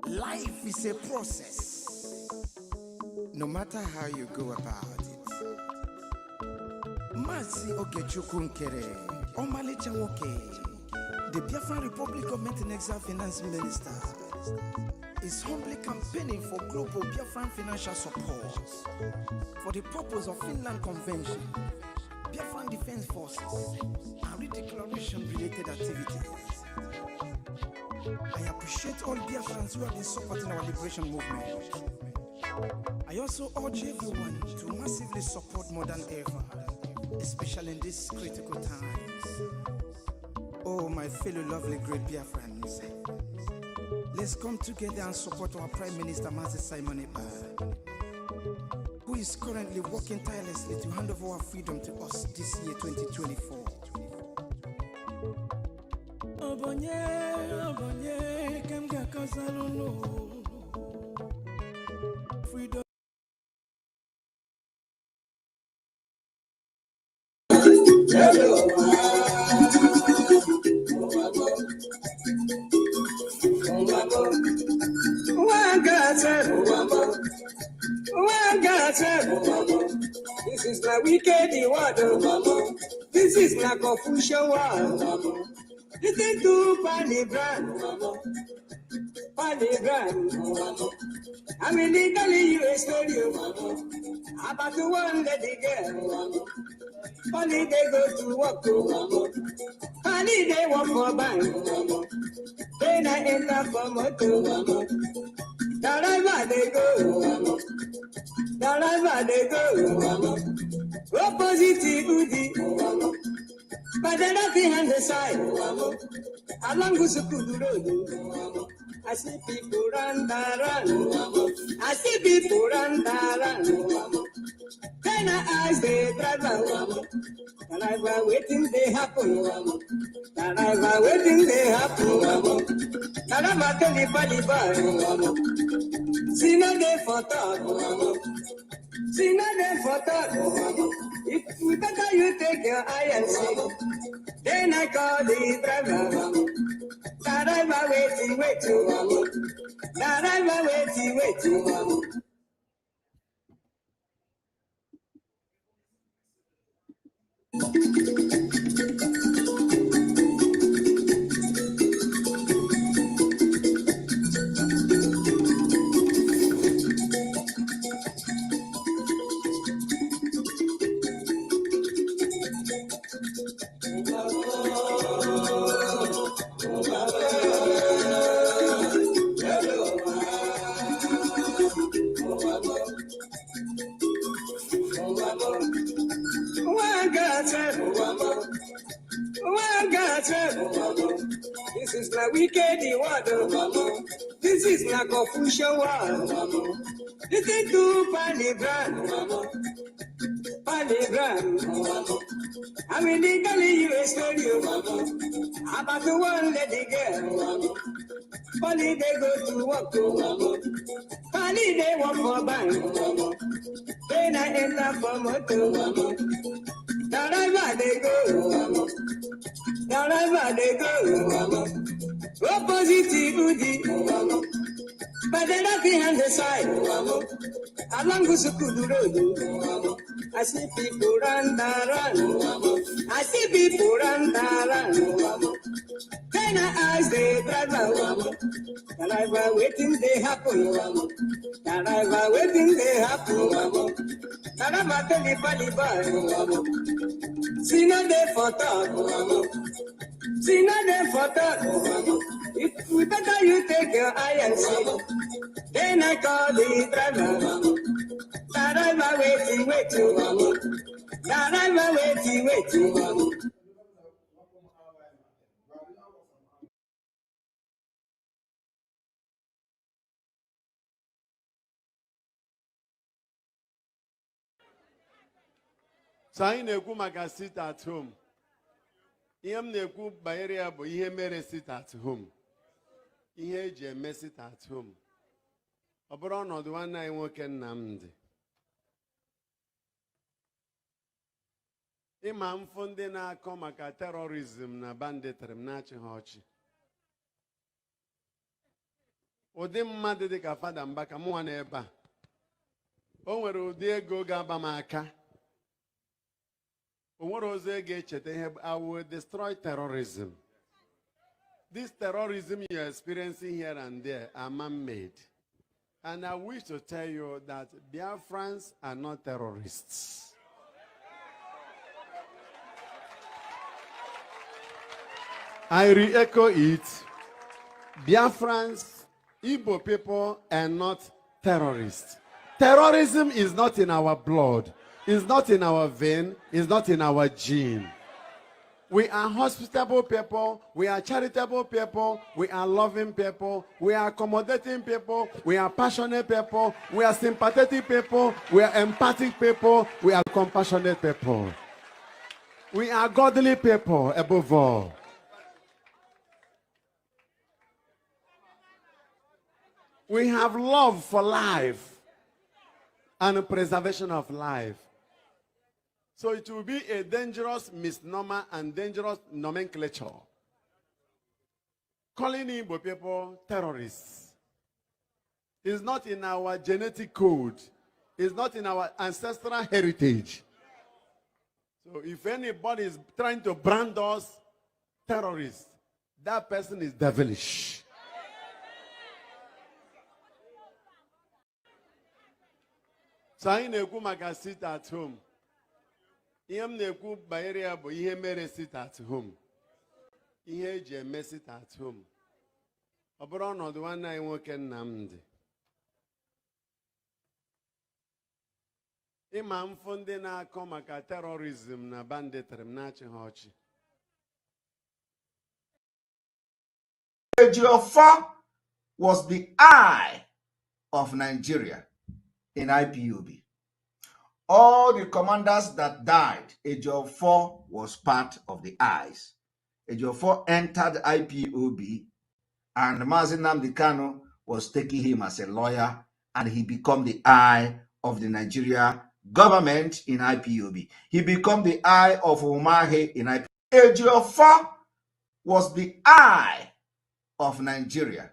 Life is a process, no matter how you go about it. Mazi Ogechukwu Omale Chawoke, the Biafran Republic Government and Exile Finance Minister, is humbly campaigning for global Biafran financial support for the purpose of Finland Convention, Biafran Defense Forces, and redeclaration-related activities. I appreciate all Biafrans who have been supporting our liberation movement. I also urge everyone to massively support more than ever, especially in these critical times. Oh, my fellow lovely great Biafrans, let's come together and support our Prime Minister, Mazi Simon Ekpa, who is currently working tirelessly to hand over our freedom to us this year, 2024. Freedom. This is my wicked word. This is my confusion word. Listen to Palibrand. I'm illegally US radio about the one that they get. Funny they go to work. Funny they work for bank. Then I enter for motor. Wherever they go. Opposite Udi. But then I behind the side. Along with the road. I see people run. I see people run. Then I ask the driver. Driver waiting they happen. Driver waiting they happen. Driver tell the body boy. See no day for talk. See no day for talk. If we better you take your eye and see. Then I call the driver. Driver waiting. Driver waiting. This is my wicked word. This is my confusion word. Listen to Palibrand. I'm illegally US radio about the one that they get. Funny they go to work. Funny they work for bank. Then I enter for motor. Wherever they go. Opposite Udi. But then I behind the side. Along with the road. I see people run. I see people run. Then I ask the driver. Driver waiting they happen. Driver waiting they happen. Driver tell the body boy. See no day for talk. See no day for talk. If we better you take your eye and see. Then I call the driver. Driver waiting. Driver waiting. Sign a good sit at home. Iam ne good by area, but he may sit at home. He had a mess it at home. Abroad or the one I work in Namdi. Imam funding na come a terrorism na banditrim nachi hochi. ụdị mmadụ dị ka Fada Mbaka mụnwa na ebe a o nwere ụdị ego ga-aba m aka o nwere ozi ego echeta ihe I will destroy terrorism. This terrorism you're experiencing here and there are man-made. And I wish to tell you that Biafrans are not terrorists. I re-echo it. Biafrans, Igbo people are not terrorists. Terrorism is not in our blood. It's not in our vein. It's not in our gene. We are hospitable people. We are charitable people. We are loving people. We are accommodating people. We are passionate people. We are sympathetic people. We are empathic people. We are compassionate people. We are godly people above all. We have love for life and preservation of life. So it will be a dangerous misnomer and dangerous nomenclature. Calling Igbo people terrorists is not in our genetic code. It's not in our ancestral heritage. So if anybody is trying to brand us terrorists, that person is devilish. So I na-ekwu maka sit at home. Ihe m na-ekwu banyere ya bụ ihe mere sit at home. Ihe eji eme sit at home. Ọ bụrụ ọnọdụ nwanne anyị nwoke Nnamdi. Ịma mfụ ndị na-akọ maka terrorism na banditry m na-achị ha ọchị. Ejiofor was the eye of Nigeria in IPOB. All the commanders that died, Ejiofor was part of the eyes. Ejiofor entered IPOB and Mazi Nnamdi Kanu was taking him as a lawyer and he became the eye of the Nigeria government in IPOB. He became the eye of Umahi in IPOB. Ejiofor was the eye of Nigeria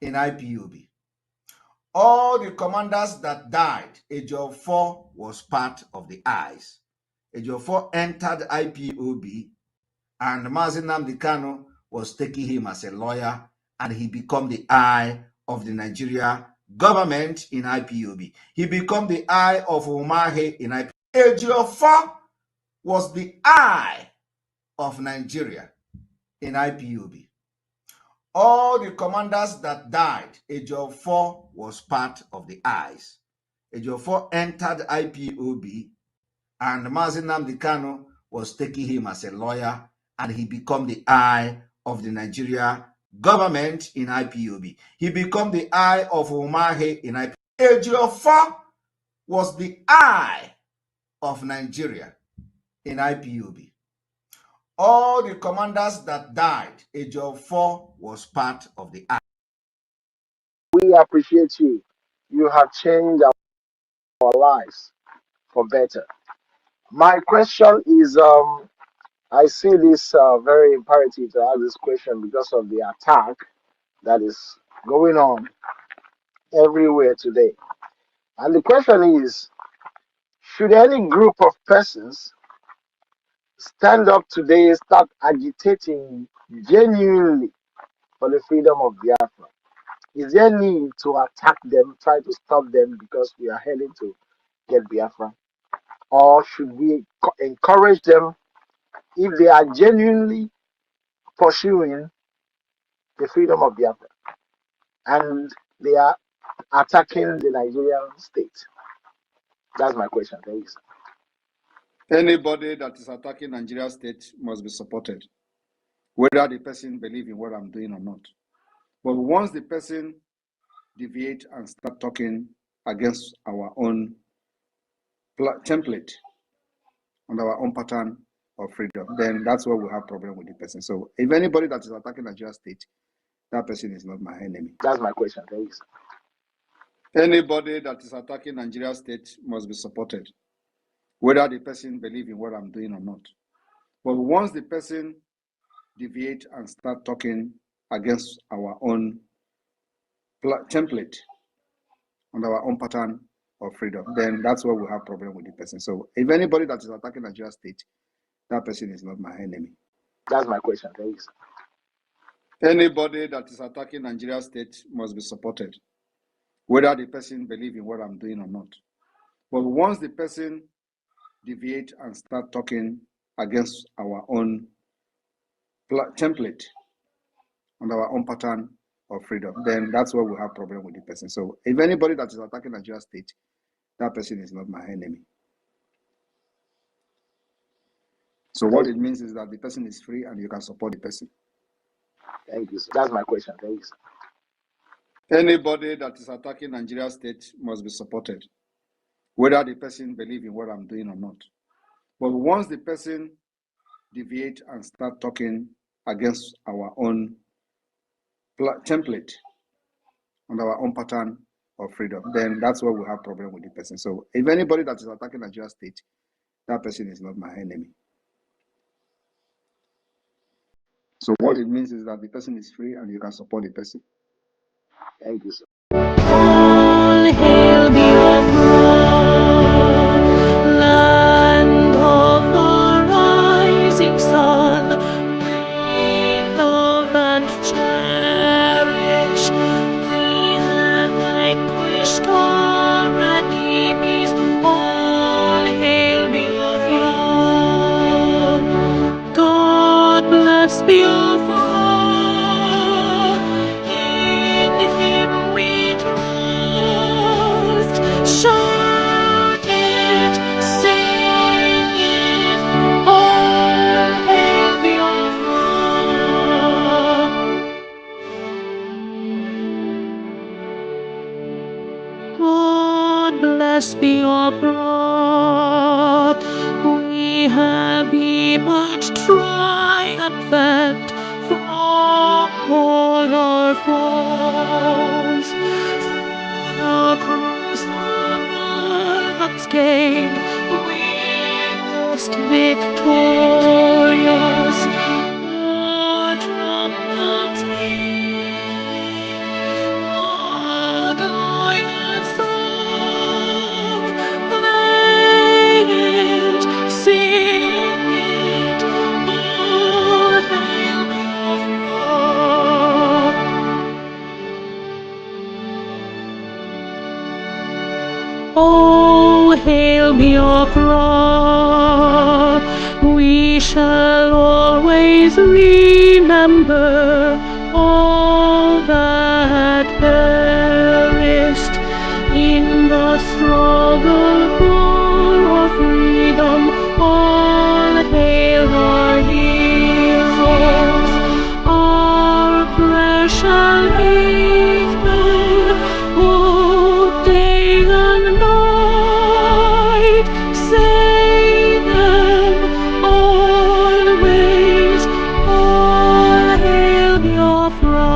in IPOB. All the commanders that died, Ejiofor was part of the eyes. Ejiofor entered IPOB and Mazi Nnamdi Kanu was taking him as a lawyer and he became the eye of the Nigeria government in IPOB. He became the eye of Umahi in IPOB. Ejiofor was the eye of Nigeria in IPOB. All the commanders that died, Ejiofor was part of the eyes. Ejiofor entered IPOB and Mazi Nnamdi Kanu was taking him as a lawyer and he became the eye of the Nigeria government in IPOB. He became the eye of Umahi in IPOB. Ejiofor was the eye of Nigeria in IPOB. All the commanders that died, Ejiofor was part of the eye. We appreciate you. You have changed our lives for better. My question is, I see this very imperative to ask this question because of the attack that is going on everywhere today. And the question is, should any group of persons stand up today, start agitating genuinely for the freedom of Biafra? Is there need to attack them, try to stop them because we are heading to get Biafra? Or should we encourage them if they are genuinely pursuing the freedom of Biafra and they are attacking the Nigerian state? That's my question. Thank you, sir. Anybody that is attacking Nigeria state must be supported, whether the person believes in what I'm doing or not. But once the person deviate and start talking against our own template and our own pattern of freedom, then that's where we have problem with the person. So if anybody that is attacking Nigeria state, that person is not my enemy. That's my question. Thank you, sir. Anybody that is attacking Nigeria state must be supported, whether the person believes in what I'm doing or not. But once the person deviate and start talking against our own template on our own pattern of freedom, then that's where we have problem with the person. So if anybody that is attacking Nigeria state, that person is not my enemy. That's my question. Thank you, sir. Anybody that is attacking Nigeria state must be supported, whether the person believes in what I'm doing or not. But once the person deviate and start talking against our own template on our own pattern of freedom, then that's where we have problem with the person. So if anybody that is attacking Nigeria state, that person is not my enemy. So what it means is that the person is free and you can support the person. Thank you, sir. That's my question. Thank you, sir. Anybody that is attacking Nigeria state must be supported, whether the person believes in what I'm doing or not. But once the person deviate and start talking against our own template on our own pattern of freedom, then that's where we have problem with the person. So if anybody that is attacking Nigeria state, that person is not my enemy. So what it means is that the person is free and you can support the person. Thank you, sir. All hail Biafra, land of the rising sun. We love and cherish. We have vanquished our enemies. All hail Biafra. God bless Biafra. In Him we trust. Shout it, sing it, all hail Biafra. God bless Biafra. We have emerged triumphant from all our foes. The cross the gained, we most victorious. The trumpets the guidance song, play it, sing it, all hail Biafra. Oh, hail Biafra, we shall always remember all that perished in the struggle for our freedom. All hail our heroes, our precious faithful, who day and night save them always. All hail Biafra.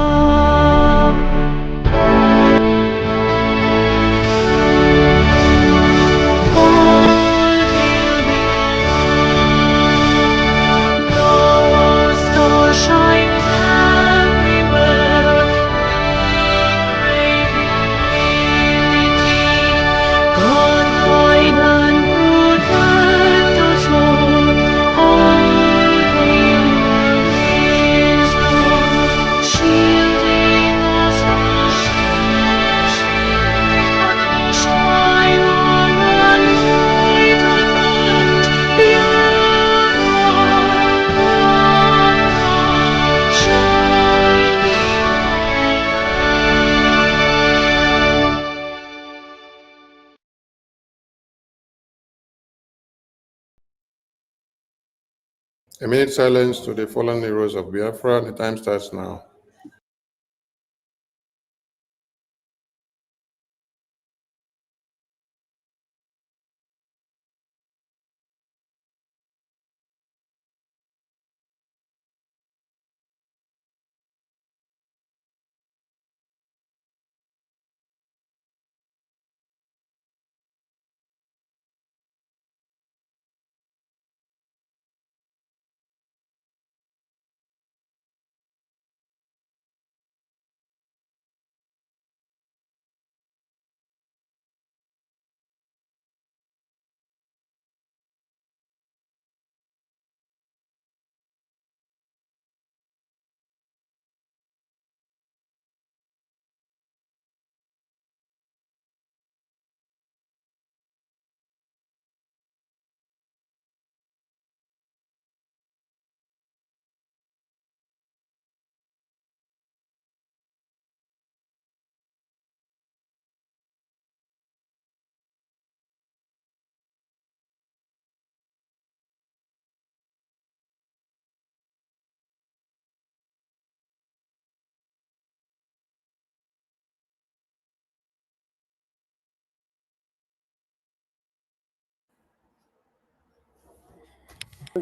A minute silence to the fallen heroes of Biafra. The time starts now.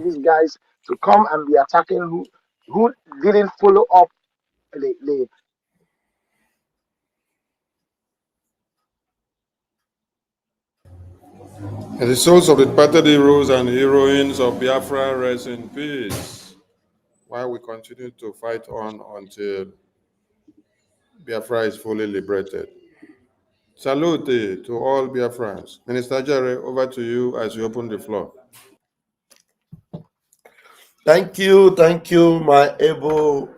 these guys to come and be attacking who didn't follow up the And the souls of the departed heroes and heroines of Biafra rest in peace, while we continue to fight on until Biafra is fully liberated. Salute to all Biafrans. Minister Jare, over to you as you open the floor. Thank you, my able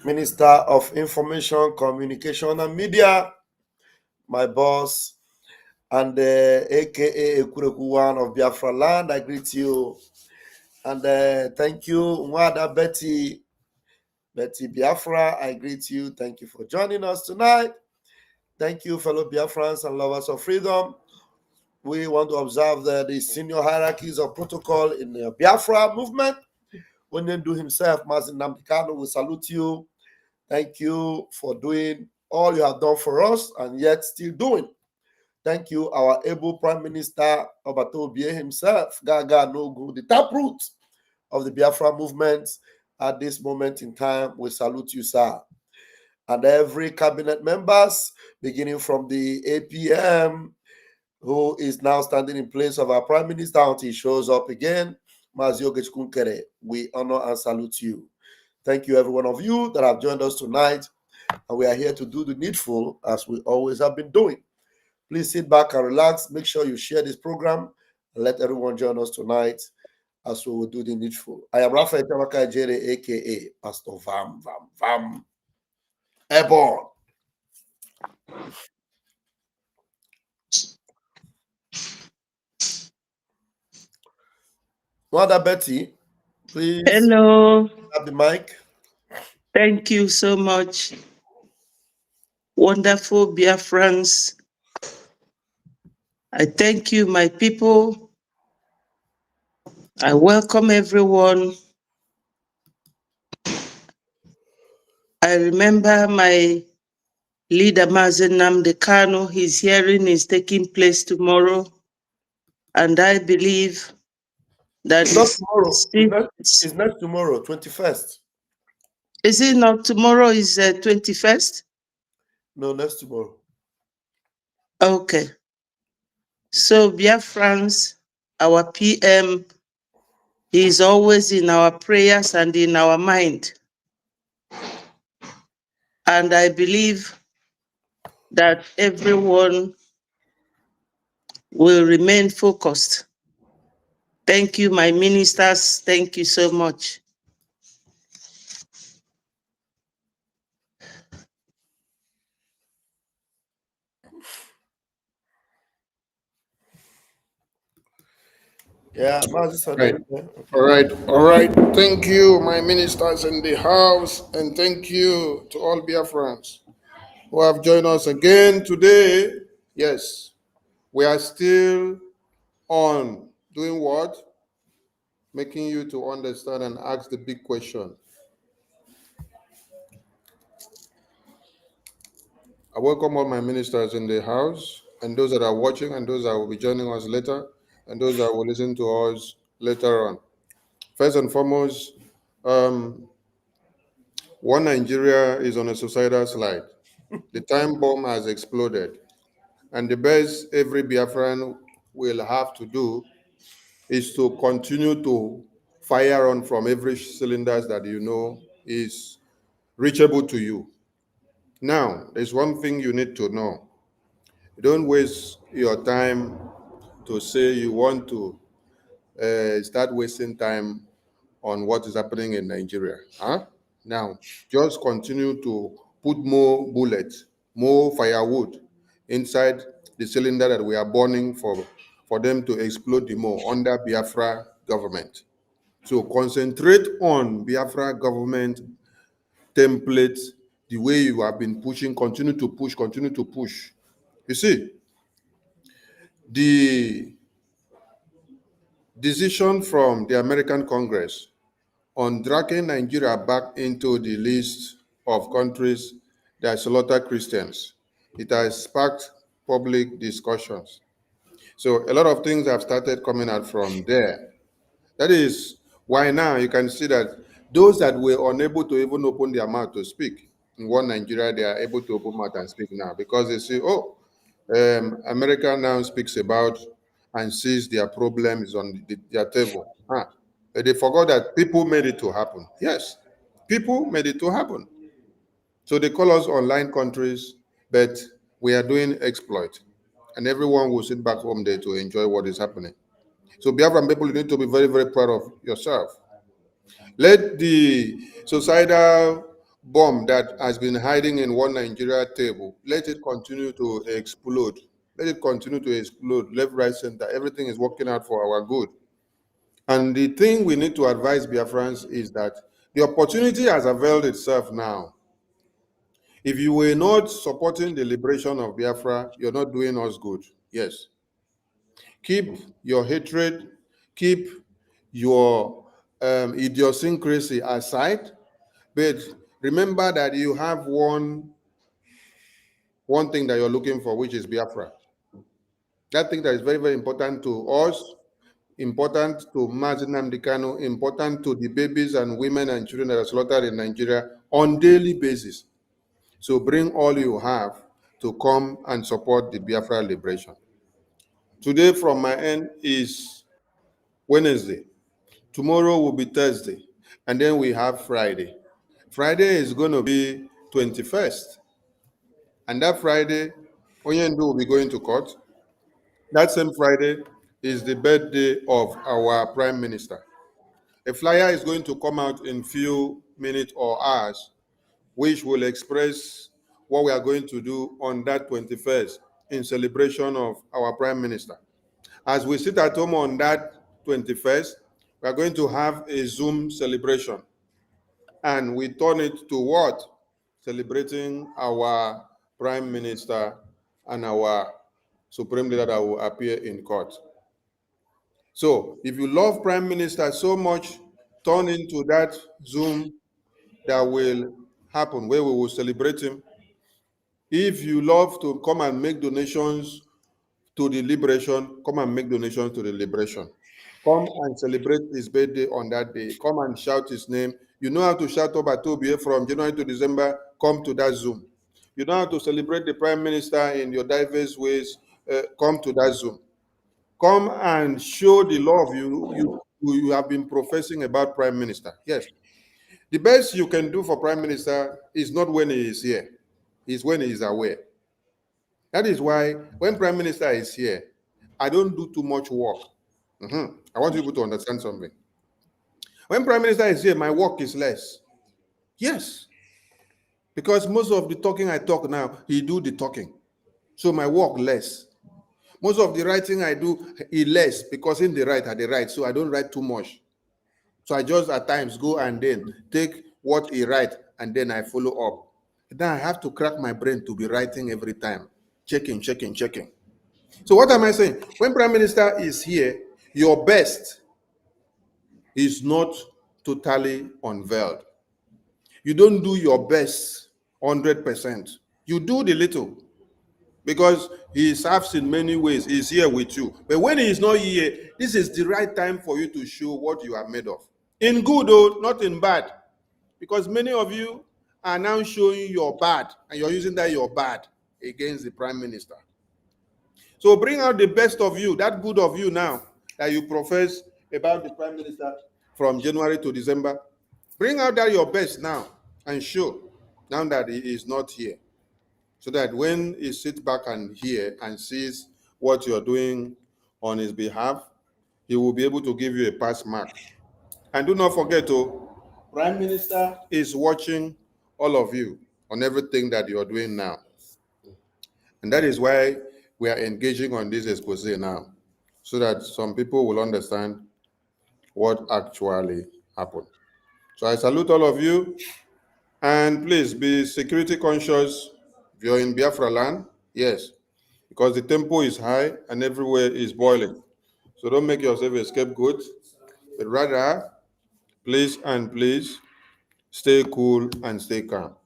Minister of Information, Communication, and Media, my boss, and aka Ekureku one of Biafra land. I greet you. And thank you, Nwada Betty Biafra. I greet you. Thank you for joining us tonight. Thank you, fellow Biafrans and lovers of freedom. We want to observe the senior hierarchies of protocol in the Biafra movement. Onyendu himself, Mazin Namdekano, we salute you. Thank you for doing all you have done for us and yet still doing. Thank you, our able Prime Minister Obatobie himself, Gaga Nogu, the taproot of the Biafra movement at this moment in time. We salute you, sir. And every cabinet members, beginning from the APM, who is now standing in place of our Prime Minister until he shows up again, Mazio Gechkunkere, we honor and salute you. Thank you, every one of you that have joined us tonight. And we are here to do the needful as we always have been doing. Please sit back and relax. Make sure you share this program and let everyone join us tonight as we will do the needful. I am Raphael Tamaka Jere, aka Pastor Vam. Airborne. Mother Betty, please Hello. have the mic. Thank you so much. Wonderful Biafrans. I thank you, my people. I welcome everyone. I remember my leader, Mazen Namdekano. His hearing is taking place tomorrow. And I believe that It's not tomorrow. It's not tomorrow, 21st. Is it not tomorrow? Is 21st? No, next tomorrow. Okay. So, Biafrans, our PM, he is always in our prayers and in our mind. And I believe that everyone will remain focused. Thank you, my ministers. Thank you so much. Yeah, Right. All right. Thank you, my ministers in the house, and thank you to all Biafrans who have joined us again today. Yes, we are still on doing what? Making you to understand and ask the big question. I welcome all my ministers in the house and those that are watching and those that will be joining us later and those that will listen to us later on. First and foremost, one Nigeria is on a suicidal slide. The time bomb has exploded. And the best every Biafran will have to do is to continue to fire on from every cylinders that you know is reachable to you. Now, there's one thing you need to know. Don't waste your time to say you want to start wasting time on what is happening in Nigeria. Huh? Now, just continue to put more bullets, more firewood inside the cylinder that we are burning for them to explode the more under Biafra government. So concentrate on Biafra government template the way you have been pushing, continue to push. You see, the decision from the American Congress on dragging Nigeria back into the list of countries that slaughter Christians, it has sparked public discussions. So a lot of things have started coming out from there. That is Why now? You can see that those that were unable to even open their mouth to speak in one Nigeria, they are able to open mouth and speak now because they say, oh, America now speaks about and sees their problems on their table. But they forgot that people made it to happen. Yes, people made it to happen. So they call us online countries, but we are doing exploit. And everyone will sit back home there to enjoy what is happening. So Biafran people, you need to be very, very proud of yourself. Let the societal bomb that has been hiding in one Nigeria table, let it continue to explode. Let it continue to explode, left, right, center. Everything is working out for our good. And the thing we need to advise Biafrans is that the opportunity has availed itself now. If you were not supporting the liberation of Biafra, you're not doing us good. Yes. Keep your hatred, keep your idiosyncrasy aside, but remember that you have one thing that you're looking for, which is Biafra. That thing that is very, very important to us, important to Mazi Nnamdi Kanu, important to the babies and women and children that are slaughtered in Nigeria on daily basis. So bring all you have to come and support the Biafra liberation. Today from my end is Wednesday. Tomorrow will be Thursday. And then we have Friday. Friday is going to be 21st. And that Friday, Onyendu will be going to court. That same Friday is the birthday of our Prime Minister. A flyer is going to come out in few minutes or hours, which will express what we are going to do on that 21st in celebration of our Prime Minister. As we sit at home on that 21st, we are going to have a Zoom celebration. And we turn it to what? Celebrating our Prime Minister and our Supreme Leader that will appear in court. So if you love Prime Minister so much, turn into that Zoom that will happen where we will celebrate him. If you love to come and make donations to the liberation, come and make donations to the liberation. Come and celebrate his birthday on that day. Come and shout his name. You know how to shout Obatobie from January to December, come to that Zoom. You know how to celebrate the Prime Minister in your diverse ways, come to that Zoom. Come and show the love you have been professing about Prime Minister. Yes. The best you can do for Prime Minister is not when he is here, it's when he is aware. That is why when Prime Minister is here, I don't do too much work. I want people to understand something. When Prime Minister is here, my work is less. Yes. Because most of the talking I talk now, he do the talking. So my work less. Most of the writing I do, he less because in the write, I write. So I don't write too much. So I just at times go and then take what he write and then I follow up. Then I have to crack my brain to be writing every time. Checking. So what am I saying? When Prime Minister is here, your best is not totally unveiled. You don't do your best 100%. You do the little because he serves in many ways. He's here with you. But when he is not here, this is the right time for you to show what you are made of. In good, though, not in bad. Because many of you are now showing your bad, and you're using that your bad against the Prime Minister. So bring out the best of you, that good of you now that you profess about the Prime Minister from January to December. Bring out that your best now and show now that he is not here. So that when he sits back and hears and sees what you're doing on his behalf, he will be able to give you a pass mark. And do not forget, Prime Minister is watching all of you on everything that you're doing now. And that is why we are engaging on this expose now, so that some people will understand what actually happened. So I salute all of you, and please be security conscious. If you're in Biafra land, yes, because the tempo is high and everywhere is boiling. So don't make yourself a scapegoat, but rather, please stay cool and stay calm.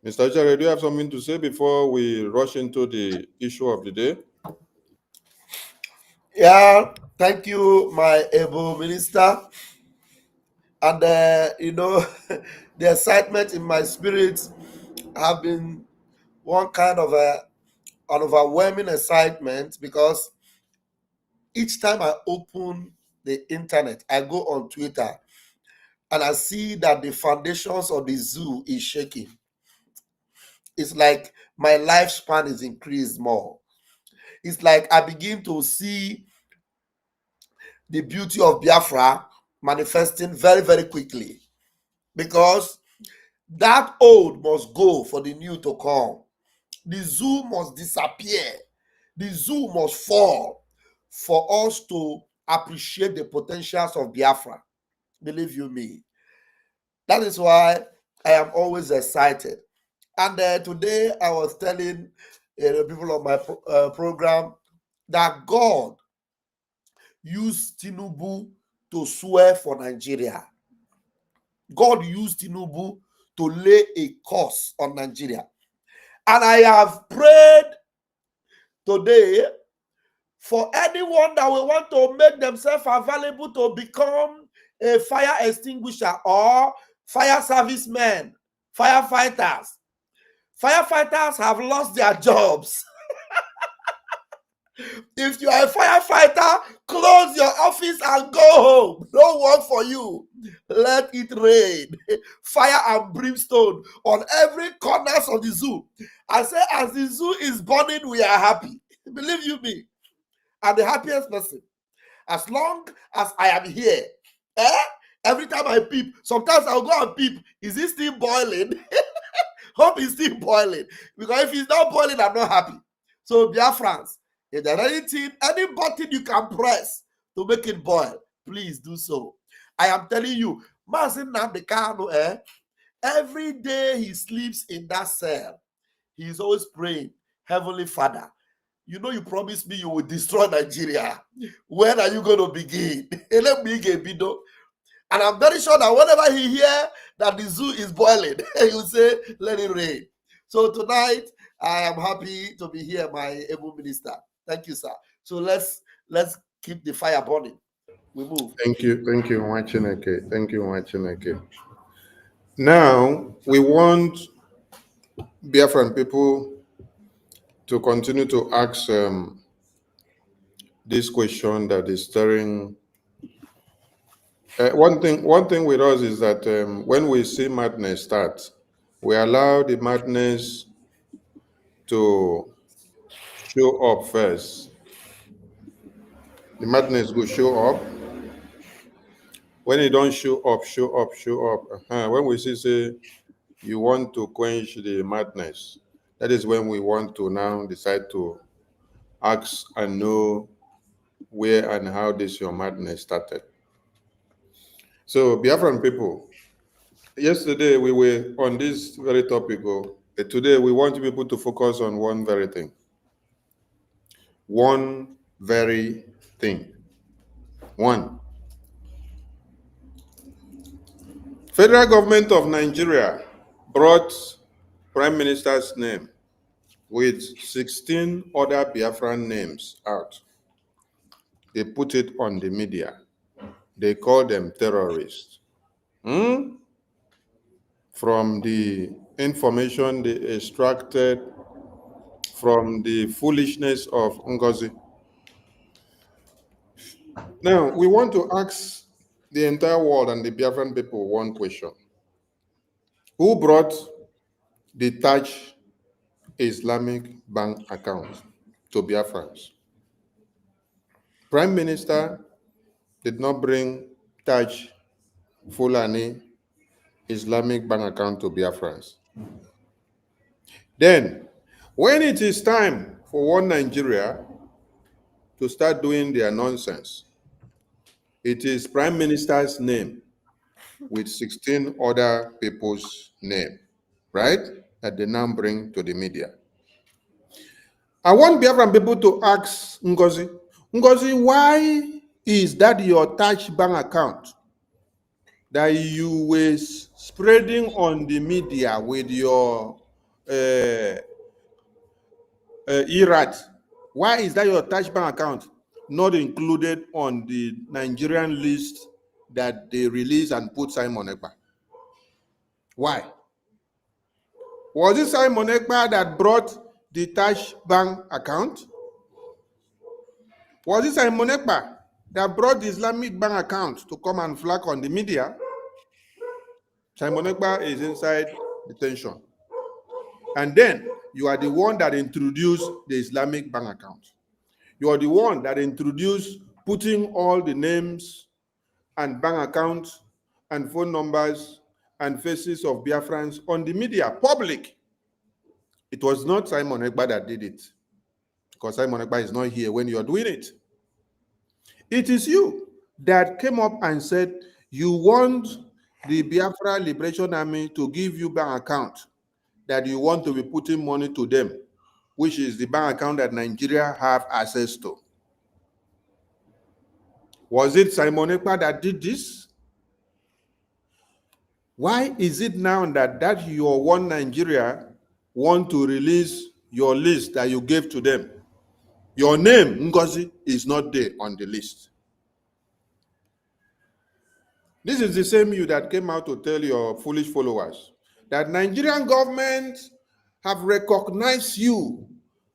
Mr. Uchare, do you have something to say before we rush into the issue of the day? Yeah, Thank you, my able minister. And the excitement in my spirit have been one kind of an overwhelming excitement, because each time I open the internet, I go on Twitter and I see that the foundations of the zoo is shaking. It's like my lifespan is increased more. It's like I begin to see the beauty of Biafra manifesting very, very quickly, because that old must go for the new to come. The zoo must disappear. The zoo must fall for us to appreciate the potentials of Biafra. Believe you me. That is why I am always excited. And today I was telling the people of my program that God used Tinubu to swear for Nigeria. God used Tinubu to lay a curse on Nigeria. And I have prayed today for anyone that will want to make themselves available to become a fire extinguisher or fire servicemen, firefighters. Firefighters have lost their jobs. If you are a firefighter, close your office and go home. No work for you. Let it rain. Fire and brimstone on every corners of the zoo. I say, as the zoo is burning, we are happy. Believe you me, I'm the happiest person. As long as I am here, every time I peep, sometimes I'll go and peep. Is it still boiling? Hope it's still boiling. Because if it's not boiling, I'm not happy. So, Biafrans, if there's anything, any button you can press to make it boil, please do so. I am telling you, Mazin Namdekano, every day he sleeps in that cell, he is always praying, Heavenly Father, you know you promised me you will destroy Nigeria. When are you going to begin? And I'm very sure that whenever he hear that the zoo is boiling, he will say, let it rain. So tonight, I am happy to be here, my able minister. Thank you, sir. So let's keep the fire burning. We move. Thank you, Wachineke. Thank you, Wachineke. Now we want Biafran people to continue to ask this question that is stirring. One thing with us is that when we see madness start, we allow the madness to show up first. The madness will show up. When it don't show up. When we say you want to quench the madness, that is when we want to now decide to ask and know where and how this your madness started. So, Biafran people, yesterday we were on this very topic. Today we want people to focus on one very thing. One very thing. One. Federal government of Nigeria brought Prime Minister's name with 16 other Biafran names out. They put it on the media. They call them terrorists. From the information they extracted from the foolishness of Ngozi. Now, we want to ask the entire world and the Biafran people one question. Who brought the Taj Islamic bank account to Biafrans? Prime Minister did not bring Taj Fulani Islamic bank account to Biafrans. Then, when it is time for one Nigeria to start doing their nonsense, it is Prime Minister's name with 16 other people's name, right? That they now bring to the media. I want Biafran people to ask Ngozi, why is that your Taj bank account that you were spreading on the media with your IRAT? Why is that your Taj bank account? not included on the Nigerian list that they released and put Simon Ekpa? Why? Was it Simon Ekpa that brought the Taj bank account? Was it Simon Ekpa that brought the Islamic bank account to come and flag on the media? Simon Ekpa is inside detention. And then you are the one that introduced the Islamic bank account. You are the one that introduced putting all the names and bank accounts and phone numbers and faces of Biafrans on the media, public. It was not Simon Ekpa that did it, because Simon Ekpa is not here when you're doing it. It is you that came up and said you want the Biafra Liberation Army to give you bank account, that you want to be putting money to them, which is the bank account that Nigeria have access to. Was it Simon Ekpa that did this? Why is it now that your one Nigeria want to release your list that you gave to them? Your name, Ngozi, is not there on the list. This is the same you that came out to tell your foolish followers that Nigerian government have recognized you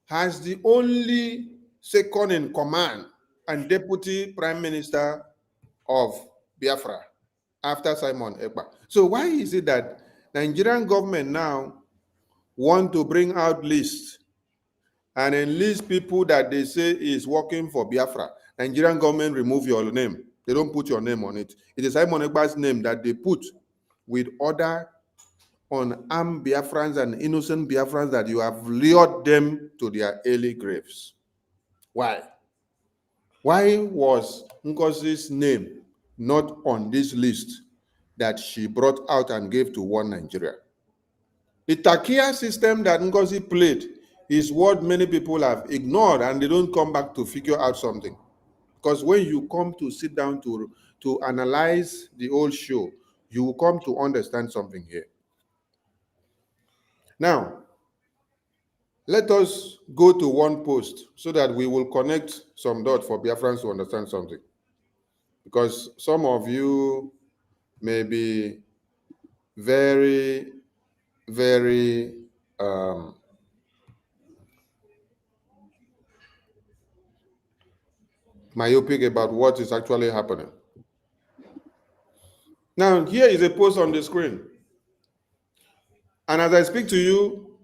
as the only second in command and deputy prime minister of Biafra after Simon Ekpa. So why is it that Nigerian government now want to bring out lists and enlist people that they say is working for Biafra? Nigerian government remove your name. They don't put your name on it. It is Simon Ekpa's name that they put with other unarmed Biafrans and innocent Biafrans that you have lured them to their early graves. Why? Why was Ngozi's name not on this list that she brought out and gave to one Nigeria? The Takia system that Ngozi played is what many people have ignored, and they don't come back to figure out something. Because when you come to sit down to analyze the whole show, you will come to understand something here. Now, let us go to one post so that we will connect some dots for Biafrans to understand something. Because some of you may be very, very myopic about what is actually happening. Now, here is a post on the screen. And as I speak to you,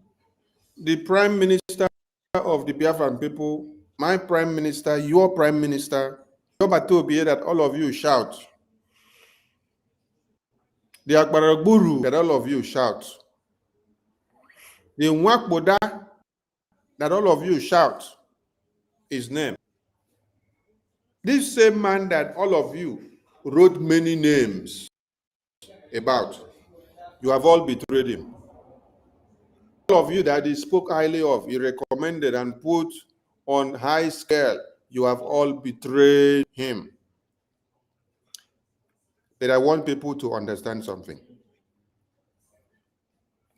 the Prime Minister of the Biafran people, my Prime Minister, your Prime Minister, that all of you shout. The Akbaragburu, that all of you shout. The Nwakboda, that all of you shout his name. This same man that all of you wrote many names about, you have all betrayed him. All of you that he spoke highly of, he recommended and put on high scale, you have all betrayed him. But I want people to understand something.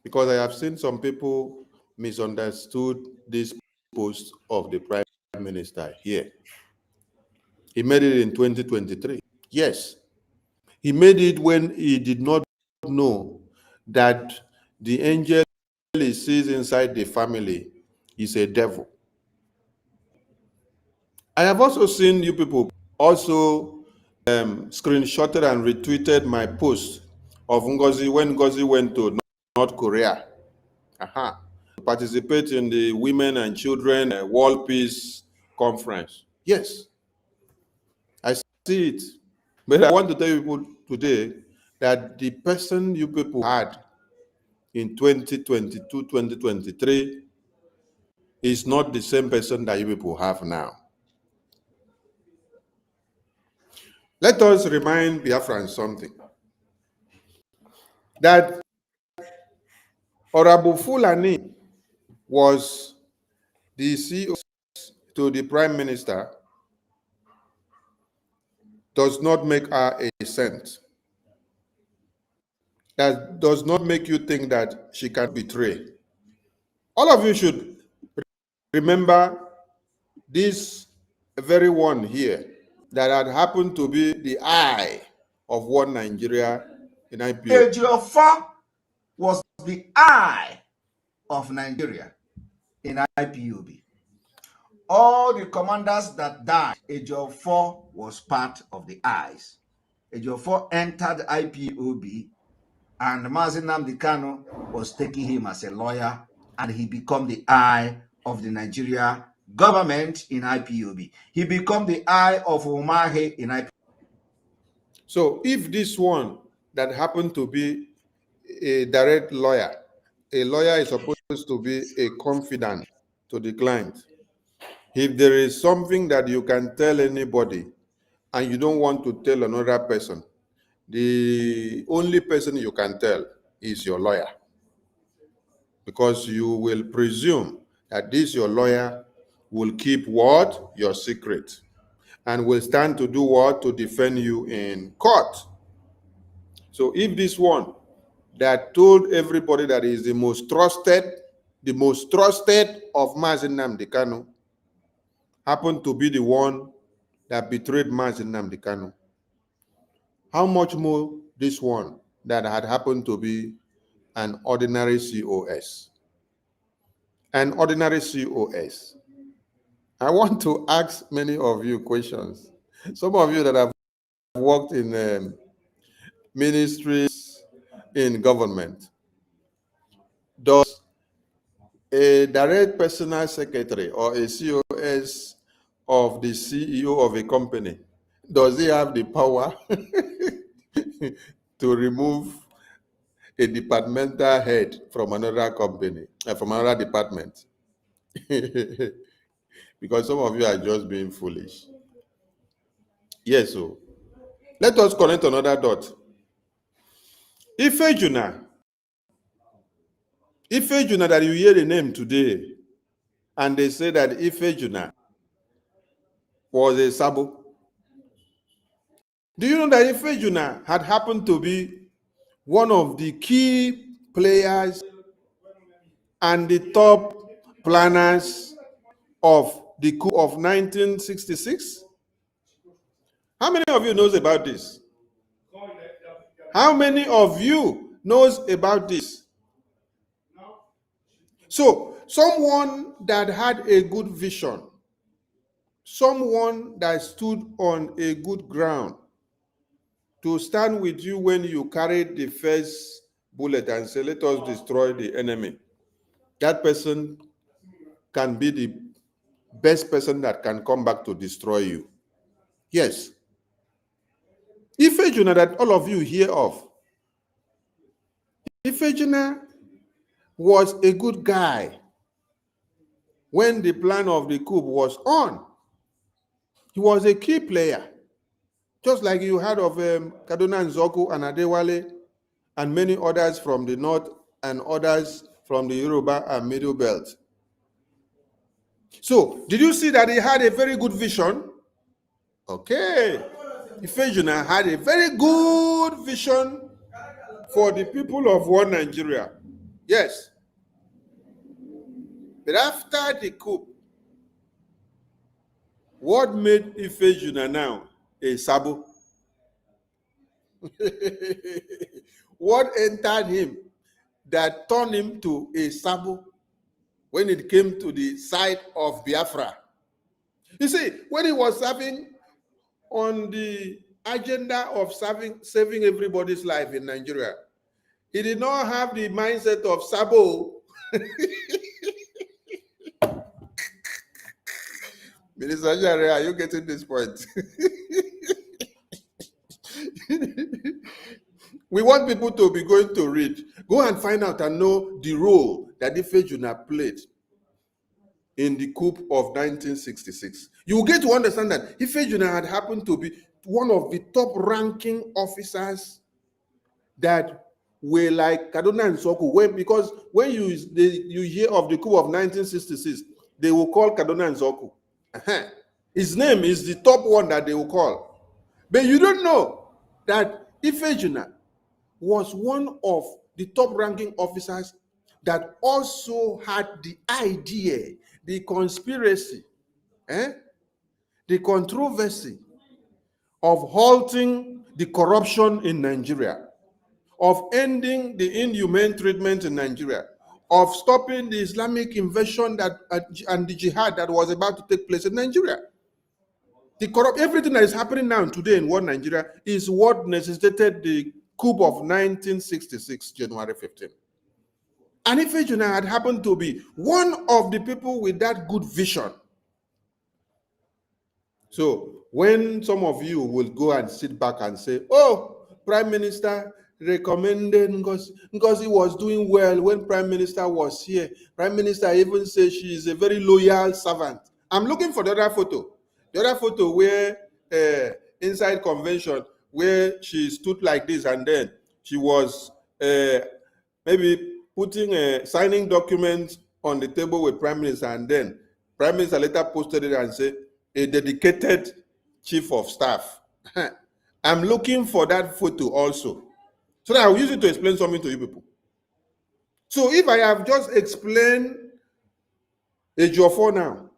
Because I have seen some people misunderstood this post of the Prime Minister here. He made it in 2023. Yes. He made it when he did not know that the angel he sees inside the family is a devil. I have also seen you people also screenshotted and retweeted my post of Ngozi when Ngozi went to North Korea to participate in the Women and Children World Peace Conference. Yes, I see it. But I want to tell you people today that the person you people had in 2022, 2023 is not the same person that you people have now. Let us remind Biafrans something. That Honorable Fulani was the CEO to the Prime Minister does not make her a cent. That does not make you think that she can betray. All of you should remember this very one here that had happened to be the eye of one Nigeria in IPO. Ejiofor was the eye of Nigeria in IPOB. All the commanders that died, Ejiofor was part of the eyes. Ejiofor entered IPOB, and Mazi Nnamdi Kanu was taking him as a lawyer, and he became the eye of the Nigeria government in IPOB. He became the eye of Umahi in IPOB. So if this one that happened to be a direct lawyer, a lawyer is supposed to be a confidant to the client. If there is something that you can tell anybody and you don't want to tell another person, the only person you can tell is your lawyer, because you will presume that this your lawyer will keep what? Your secret, and will stand to do what? To defend you in court. So if this one that told everybody that he is the most trusted of Mazi Nnamdi Kanu happened to be the one that betrayed Mazi Nnamdi Kanu, how much more this one that had happened to be an ordinary COS? An ordinary COS. I want to ask many of you questions. Some of you that have worked in ministries in government. Does a direct personal secretary or a COS of the CEO of a company, does he have the power to remove a departmental head from another company, from another department? Because some of you are just being foolish. Yes, so let us connect another dot. Ifejuna that you hear the name today, and they say that Ifejuna was a sabo. Do you know that Ifejuna had happened to be one of the key players and the top planners of the coup of 1966? How many of you knows about this? How many of you knows about this? So, someone that had a good vision, someone that stood on a good ground to stand with you when you carried the first bullet and say, let us destroy the enemy. That person can be the best person that can come back to destroy you. Yes. Ifejuna that all of you hear of, Ifejuna was a good guy when the plan of the coup was on. He was a key player. Just like you heard of Kaduna Nzoku and Adewale and many others from the north and others from the Yoruba and Middle Belt. So, did you see that he had a very good vision? Okay. Ifejuna had a very good vision for the people of one Nigeria. Yes. But after the coup, what made Ifejuna now a sabo? What entered him that turned him to a sabo when it came to the side of Biafra? You see, when he was serving on the agenda of saving everybody's life in Nigeria, he did not have the mindset of sabo. Minister Jare, are you getting this point? We want people to be going to read. Go and find out and know the role that Ifejuna played in the coup of 1966. You will get to understand that Ifejuna had happened to be one of the top-ranking officers that were like Kaduna and Soku. Because when you hear of the coup of 1966, they will call Kaduna and Soku. His name is the top one that they will call. But you don't know that Ifejuna was one of the top-ranking officers that also had the idea, the conspiracy, the controversy of halting the corruption in Nigeria, of ending the inhumane treatment in Nigeria, of stopping the Islamic invasion and the jihad that was about to take place in Nigeria. Everything that is happening now today in world Nigeria is what necessitated the coup of 1966, January 15. And if Ejuna had happened to be one of the people with that good vision. So when some of you will go and sit back and say, oh, Prime Minister recommended Ngozi. Ngozi was doing well when Prime Minister was here. Prime Minister even said she is a very loyal servant. I'm looking for the other photo. The other photo where inside convention, where she stood like this and then she was maybe signing documents on the table with Prime Minister, and then Prime Minister later posted it and said, a dedicated chief of staff. I'm looking for that photo also, so that I'll use it to explain something to you people. So if I have just explained Ejiofor now,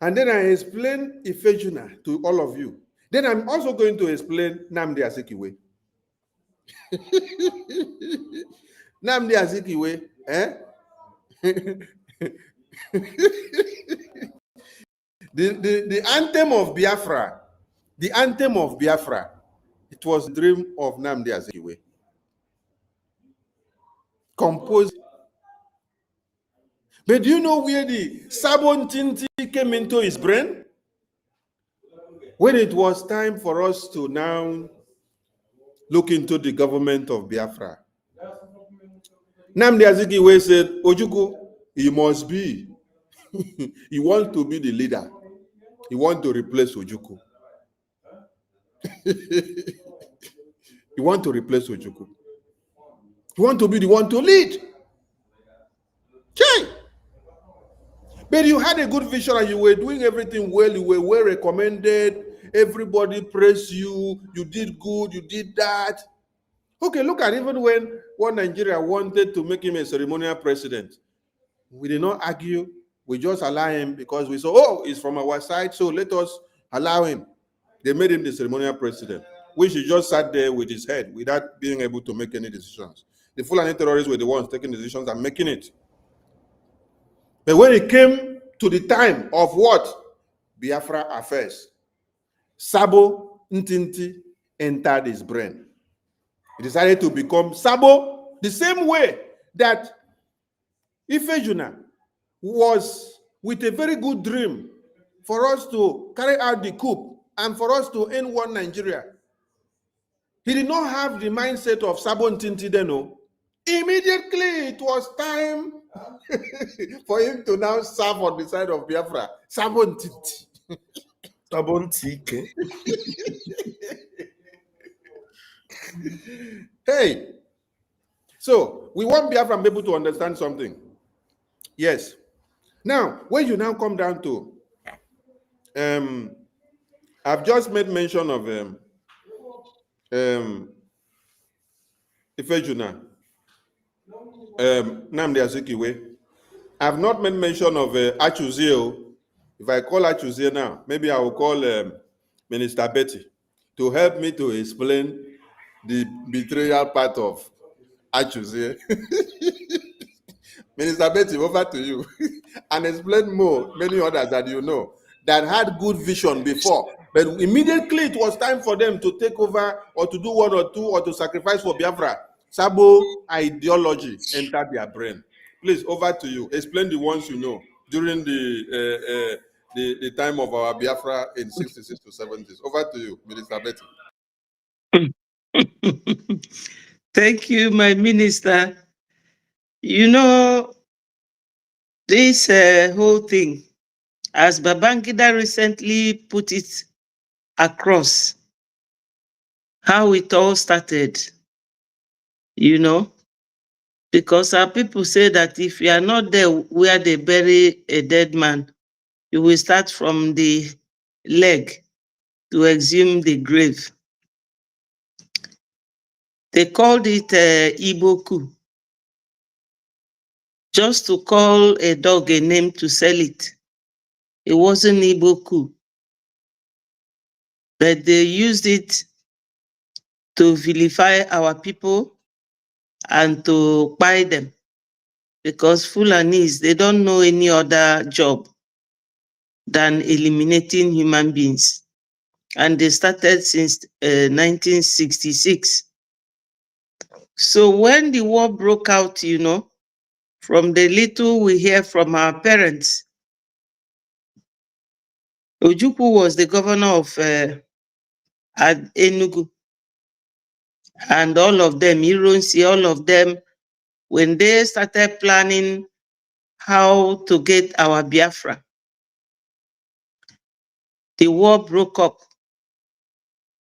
and then I explain Ifejuna to all of you, then I'm also going to explain Nnamdi Azikiwe. Nnamdi Azikiwe, the anthem of Biafra, it was the dream of Nnamdi Azikiwe. Composed. But do you know where the sabotage came into his brain? When it was time for us to now look into the government of Biafra, Nnamdi Azikiwe said, Ojukwu, he must be. He wants to be the leader. He wants to replace Ojukwu. He wants to replace Ojukwu. He wants to be the one to lead. Okay. But you had a good vision and you were doing everything well. You were well recommended. Everybody praised you. You did good. You did that. Okay, look at even when Nigeria wanted to make him a ceremonial president. We did not argue. We just allow him because we saw, oh, he's from our side, so let us allow him. They made him the ceremonial president, which he just sat there with his head without being able to make any decisions. The Fulani terrorists were the ones taking decisions and making it. But when it came to the time of what? Biafra affairs, Sabo Ntinti entered his brain. He decided to become Sabo the same way that Ifejuna was with a very good dream for us to carry out the coup and for us to end one Nigeria. He did not have the mindset of Sabo Ntinti then. No. Immediately it was time for him to now serve on the side of Biafra. Sabo Ntinti. Sabo Ntike. Hey, so we want Biafran people to understand something. Yes. Now, when you now come down to, I've just made mention of Ifejuna, Nnamdi Azikiwe. I've not made mention of Achuzio. If I call Achuzio now, maybe I will call Minister Betty to help me to explain the betrayal part of Achuzio. Minister Betty, over to you. And explain more, many others that you know, that had good vision before. But immediately it was time for them to take over or to do one or two or to sacrifice for Biafra. Sabo ideology entered their brain. Please, over to you. Explain the ones you know during the time of our Biafra in 66 to 70s. Over to you, Minister Betty. Thank you, my minister. You know, this whole thing, as Babangida recently put it across, how it all started, you know, because our people say that if you are not there where they bury a dead man, you will start from the leg to exhume the grave. They called it Igbo coup. Just to call a dog a name to sell it. It wasn't Igbo coup. but they used it to vilify our people and to buy them, because Fulanis, they don't know any other job than eliminating human beings. And they started since 1966. So when the war broke out, from the little we hear from our parents, Ojukwu was the governor of Enugu. And all of them, Ironsi, all of them, when they started planning how to get our Biafra, the war broke up.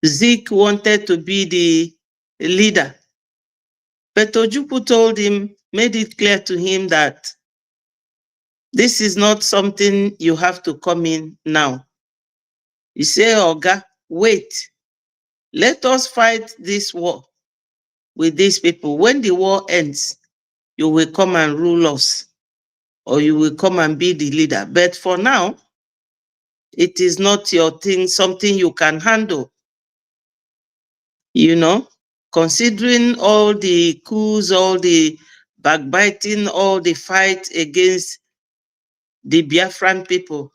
Zeke wanted to be the leader, but Ojukwu told him, made it clear to him that this is not something you have to come in now. He said, Oga, wait, let us fight this war with these people. When the war ends, you will come and rule us, or you will come and be the leader. But for now, it is not your thing, something you can handle. Considering all the coups, all the backbiting, all the fight against the Biafran people,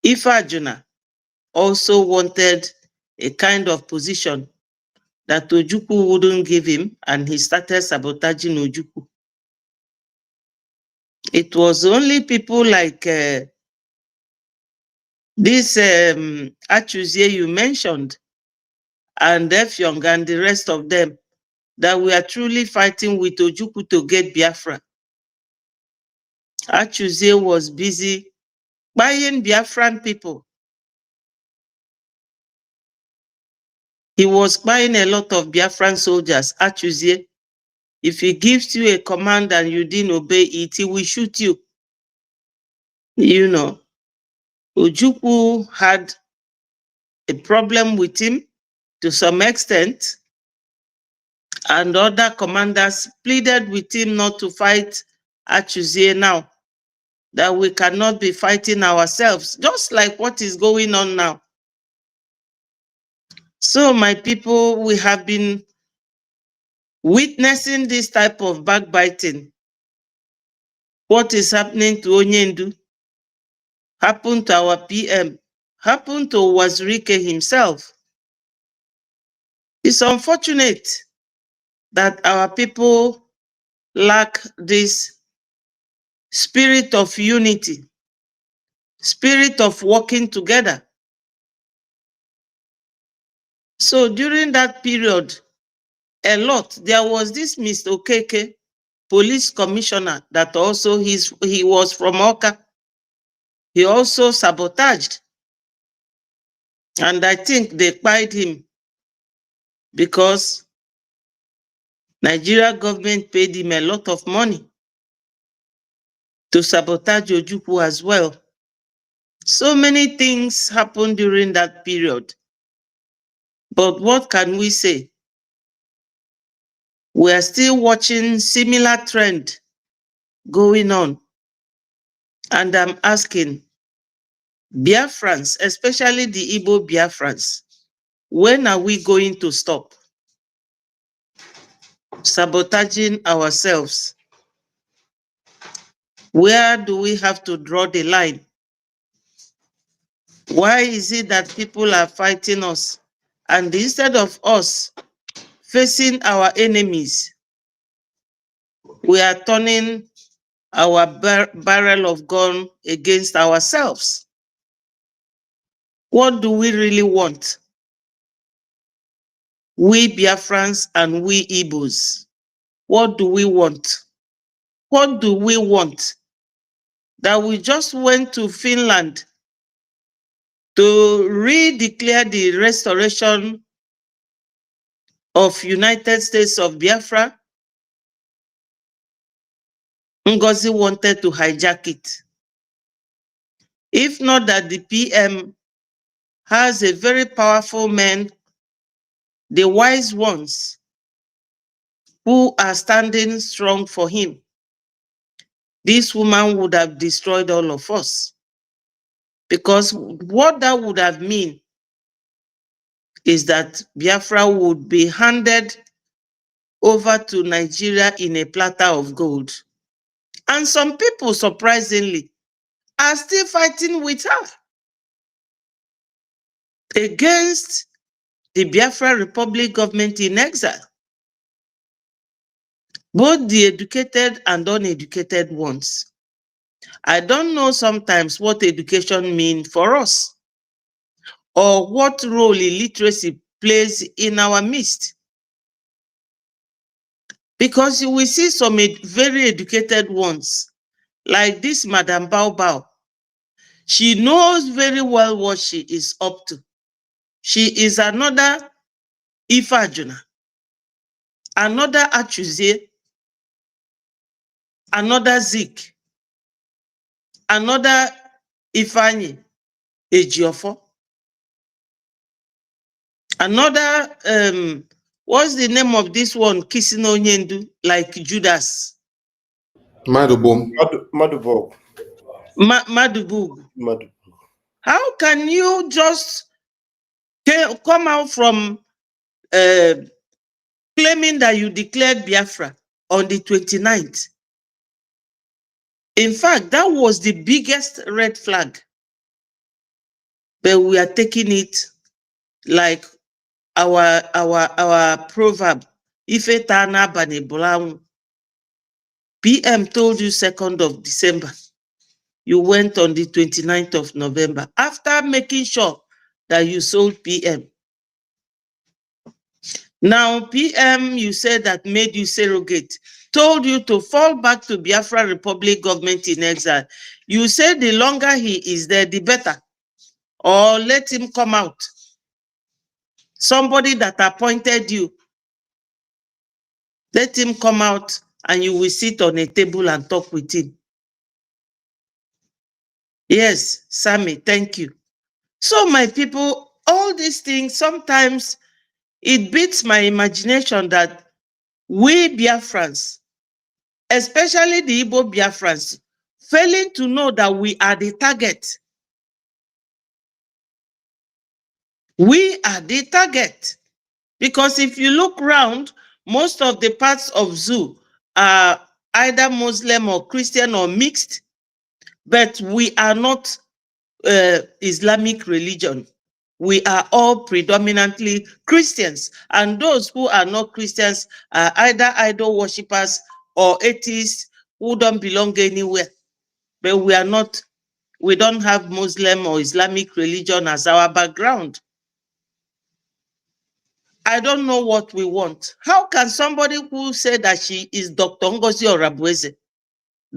Ifajuna also wanted a kind of position that Ojukwu wouldn't give him, and he started sabotaging Ojukwu. It was only people like this Achuzie you mentioned, and Efyong and the rest of them, that we are truly fighting with Ojukwu to get Biafra. Achuzie was busy buying Biafran people. He was buying a lot of Biafran soldiers. Achuzie, if he gives you a command and you didn't obey it, he will shoot you. Ojukwu had a problem with him to some extent, and other commanders pleaded with him not to fight Achuzie now, that we cannot be fighting ourselves, just like what is going on now. So my people, we have been witnessing this type of backbiting. What is happening to Onyendu happened to our PM, happened to Wazirike himself. It's unfortunate that our people lack this spirit of unity, spirit of working together. So during that period, there was this Mr. Okeke, police commissioner, that also he was from Oka. He also sabotaged. And I think they fired him because Nigeria government paid him a lot of money to sabotage Ojukwu as well. So many things happened during that period. But what can we say? We are still watching similar trend going on. And I'm asking Biafrans, especially the Igbo Biafrans, when are we going to stop sabotaging ourselves? Where do we have to draw the line? Why is it that people are fighting us? And instead of us facing our enemies, we are turning our barrel of gun against ourselves. What do we really want? We Biafrans and we Igbos. What do we want? What do we want? That we just went to Finland to redeclare the restoration of United States of Biafra? Ngozi wanted to hijack it. If not that the PM has a very powerful man, the wise ones, who are standing strong for him, this woman would have destroyed all of us. Because what that would have mean is that Biafra would be handed over to Nigeria in a platter of gold. And some people, surprisingly, are still fighting with her against the Biafra Republic government in exile. Both the educated and uneducated ones. I don't know sometimes what education means for us, or what role illiteracy plays in our midst. Because you will see some very educated ones, like this Madam Bao Bao. She knows very well what she is up to. She is another Ifajuna, another Achuzie, another Zik, another Ifeanyi Ejiofor, another, what's the name of this one, kissing Onyendu, like Judas? Madubom. Madubog. Madubugu. Madubog. How can you just come out from claiming that you declared Biafra on the 29th? In fact, that was the biggest red flag. But we are taking it like our proverb. Ife tana bani bulang. PM told you 2nd of December. You went on the 29th of November after making sure that you sold PM. Now, PM, you said that made you surrogate, told you to fall back to Biafra Republic government in exile. You said the longer he is there, the better. Or let him come out. Somebody that appointed you, let him come out and you will sit on a table and talk with him. Yes, Sammy, thank you. So my people, all these things, sometimes it beats my imagination that we Biafrans, especially the Igbo Biafrans, failing to know that we are the target. We are the target. Because if you look around, most of the parts of zoo are either Muslim or Christian or mixed, but we are not Islamic religion. We are all predominantly Christians, and those who are not Christians are either idol worshippers or atheists who don't belong anywhere. But we are not, we don't have Muslim or Islamic religion as our background. I don't know what we want. How can somebody who said that she is Dr. Ngozi Orabueze,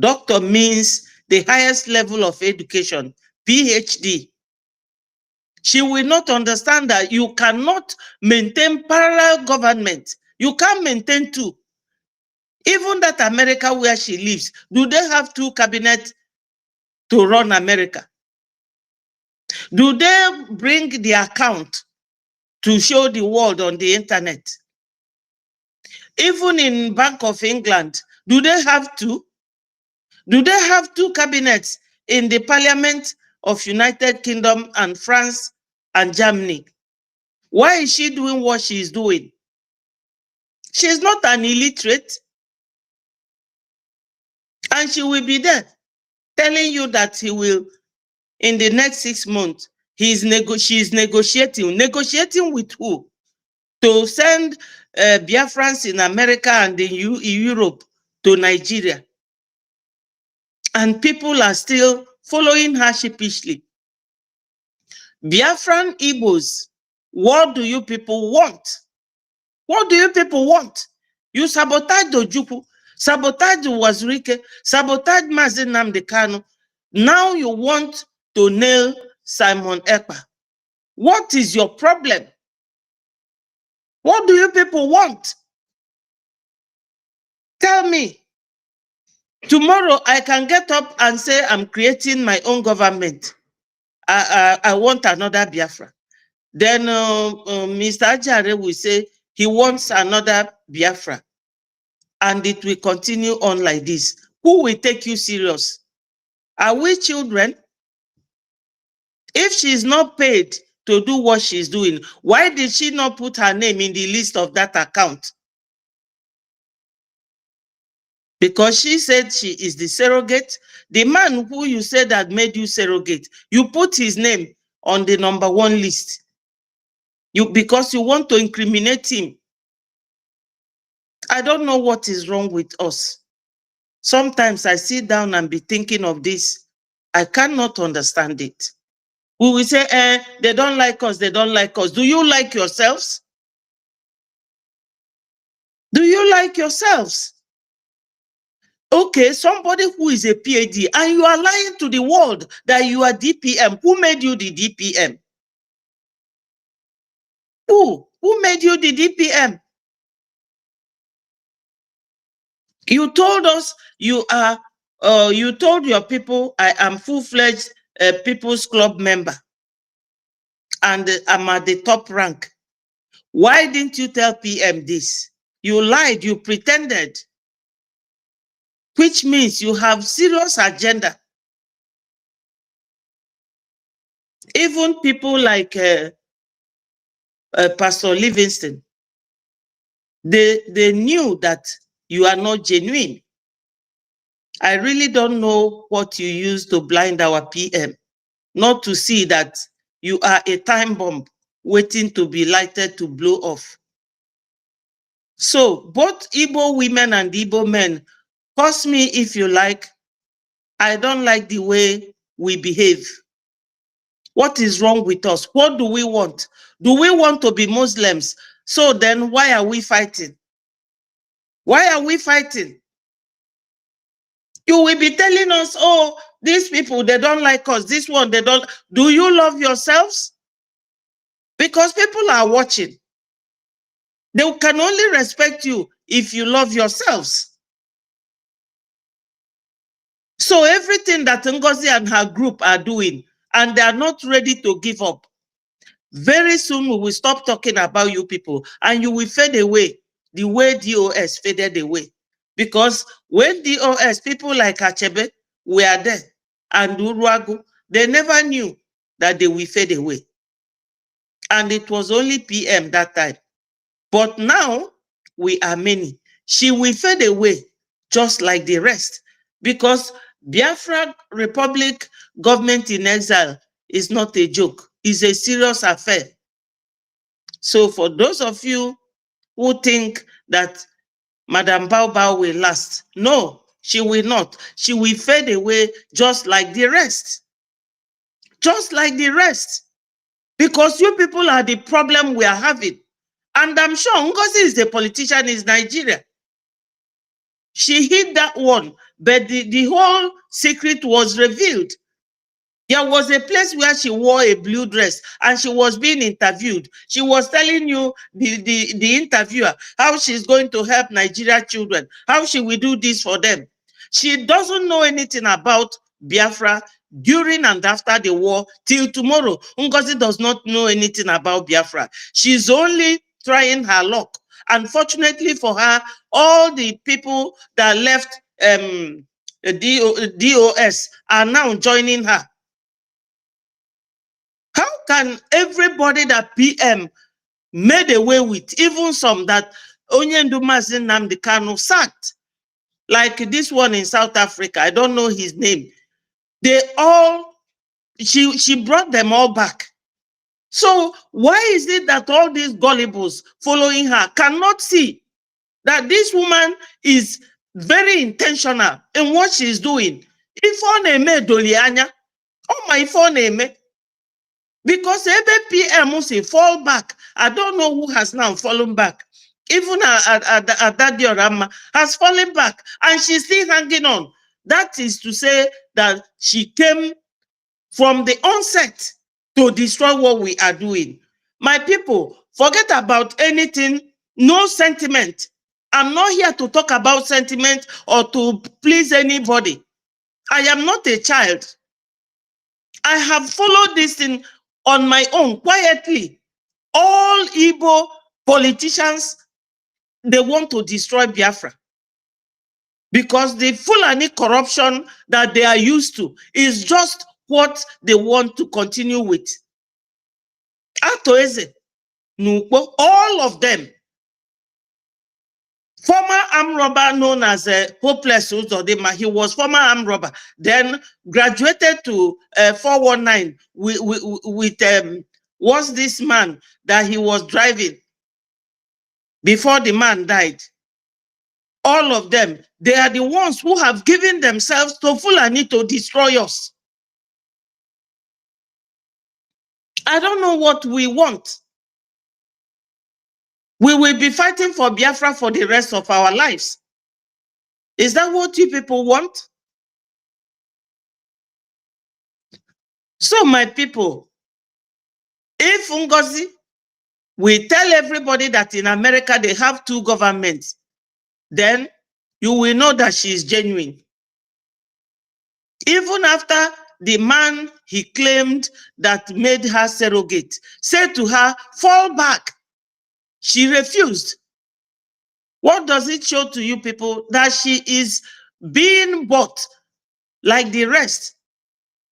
doctor means the highest level of education, PhD, she will not understand that you cannot maintain parallel government. You can't maintain two. Even that America where she lives, do they have two cabinets to run America? Do they bring the account to show the world on the internet? Even in Bank of England, do they have two? Do they have two cabinets in the Parliament of United Kingdom and France and Germany? Why is she doing what she is doing? She's not an illiterate. And she will be there telling you that he will, in the next 6 months, she is negotiating. Negotiating with who? To send Biafrans in America and in Europe to Nigeria. And people are still following her sheepishly. Biafran Igbos, what do you people want? What do you people want? You sabotage Ojukwu, sabotage Wazirike, sabotage Mazi Nnamdi Kanu. Now you want to nail Simon Ekpa. What is your problem? What do you people want? Tell me. Tomorrow I can get up and say I'm creating my own government. I want another Biafra. Then Mr. Ajare will say he wants another Biafra. And it will continue on like this. Who will take you serious? Are we children? If she's not paid to do what she's doing, why did she not put her name in the list of that account? Because she said she is the surrogate. The man who you said that made you surrogate, you put his name on the #1 list. Because you want to incriminate him. I don't know what is wrong with us. Sometimes I sit down and be thinking of this. I cannot understand it. We will say, they don't like us, they don't like us. Do you like yourselves? Do you like yourselves? Okay, somebody who is a PhD and you are lying to the world that you are DPM. Who made you the DPM? Who made you the DPM? You told us you are, you told your people, I am full-fledged People's Club member and I'm at the top rank. Why didn't you tell PM this? You lied, you pretended, which means you have serious agenda. Even people like Pastor Livingston, they knew that you are not genuine. I really don't know what you use to blind our PM, not to see that you are a time bomb waiting to be lighted to blow off. So both Igbo women and Igbo men, curse me if you like. I don't like the way we behave. What is wrong with us? What do we want? Do we want to be Muslims? So then why are we fighting? Why are we fighting? You will be telling us, oh, these people, they don't like us. This one, they don't. Do you love yourselves? Because people are watching. They can only respect you if you love yourselves. So everything that Ngozi and her group are doing, and they are not ready to give up, very soon we will stop talking about you people, and you will fade away the way DOS faded away. Because when DOS, people like Achebe were there, and Uruagu, they never knew that they will fade away. And it was only PM that time. But now, we are many. She will fade away, just like the rest. Because Biafra Republic government in exile is not a joke. It's a serious affair. So for those of you who think that Madam Bao Bao will last, no, she will not. She will fade away just like the rest. Just like the rest. Because you people are the problem we are having. And I'm sure Ngozi is the politician in Nigeria. She hid that one, but the whole secret was revealed. There was a place where she wore a blue dress and she was being interviewed. She was telling you, the interviewer, how she's going to help Nigeria children, how she will do this for them. She doesn't know anything about Biafra during and after the war till tomorrow. Ngozi does not know anything about Biafra. She's only trying her luck. Unfortunately for her, all the people that left DOS are now joining her. How can everybody that PM made away with, even some that Onyendu Mazin Nnamdi Kanu sacked, like this one in South Africa, I don't know his name, they all, she brought them all back. So why is it that all these gullibles following her cannot see that this woman is very intentional in what she's doing? If on eme dolianya, oh my phone eme. Because every PM say fall back. I don't know who has now fallen back. Even that diorama has fallen back and she's still hanging on. That is to say that she came from the onset to destroy what we are doing. My people, forget about anything, no sentiment. I'm not here to talk about sentiment or to please anybody. I am not a child. I have followed this thing on my own, quietly. All Igbo politicians, they want to destroy Biafra. Because the Fulani corruption that they are used to is just what they want to continue with. Atoeze, Nukpo, all of them. Former armed robber known as Hopeless Uzodema, he was former armed robber, then graduated to 419 with what's this man that he was driving before the man died. All of them, they are the ones who have given themselves to Fulani to destroy us. I don't know what we want. We will be fighting for Biafra for the rest of our lives. Is that what you people want? So my people, if Ngozi we tell everybody that in America they have two governments, then you will know that she is genuine. Even after the man he claimed that made her surrogate said to her, fall back, she refused. What does it show to you people? That she is being bought like the rest